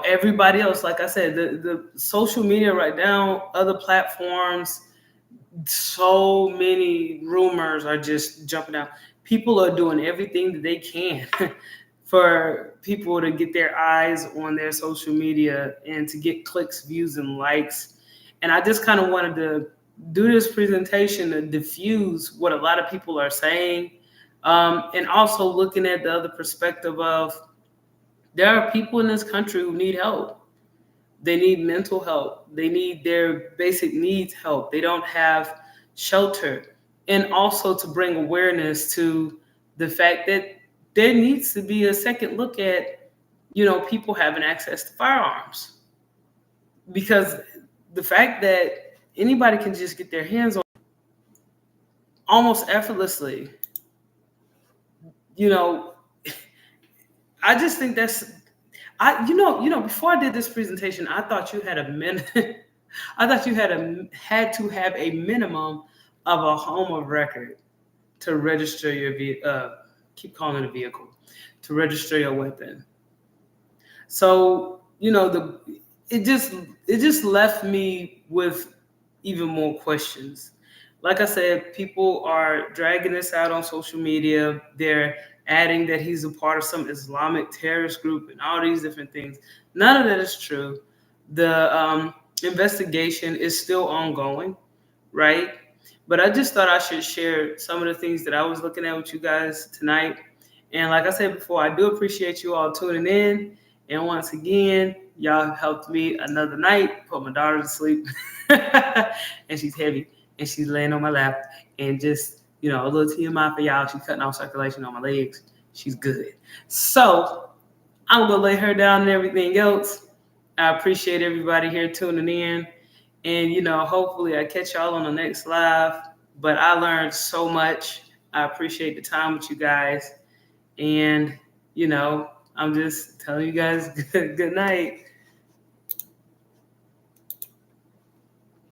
everybody else. Like I said, the social media right now, other platforms, so many rumors are just jumping out. People are doing everything that they can for people to get their eyes on their social media and to get clicks, views, and likes. And I just kind of wanted to do this presentation to diffuse what a lot of people are saying, and also looking at the other perspective of there are people in this country who need help. They need mental help. They need their basic needs help. They don't have shelter. And also to bring awareness to the fact that there needs to be a second look at, people having access to firearms. Because the fact that anybody can just get their hands on almost effortlessly, I just think that's, before I did this presentation, I thought you had I thought you had to have a minimum of a home of record to register your keep calling it a vehicle, to register your weapon. So, it just left me with even more questions. Like I said, people are dragging this out on social media. They're adding that he's a part of some Islamic terrorist group and all these different things. None of that is true. The investigation is still ongoing, right? But I just thought I should share some of the things that I was looking at with you guys tonight. And like I said before, I do appreciate you all tuning in. And once again, y'all helped me another night, put my daughter to sleep. And she's heavy and she's laying on my lap. And just, a little TMI for y'all. She's cutting off circulation on my legs. She's good. So I'm going to lay her down and everything else. I appreciate everybody here tuning in. And, hopefully I catch y'all on the next live. But I learned so much. I appreciate the time with you guys. And, I'm just telling you guys good night.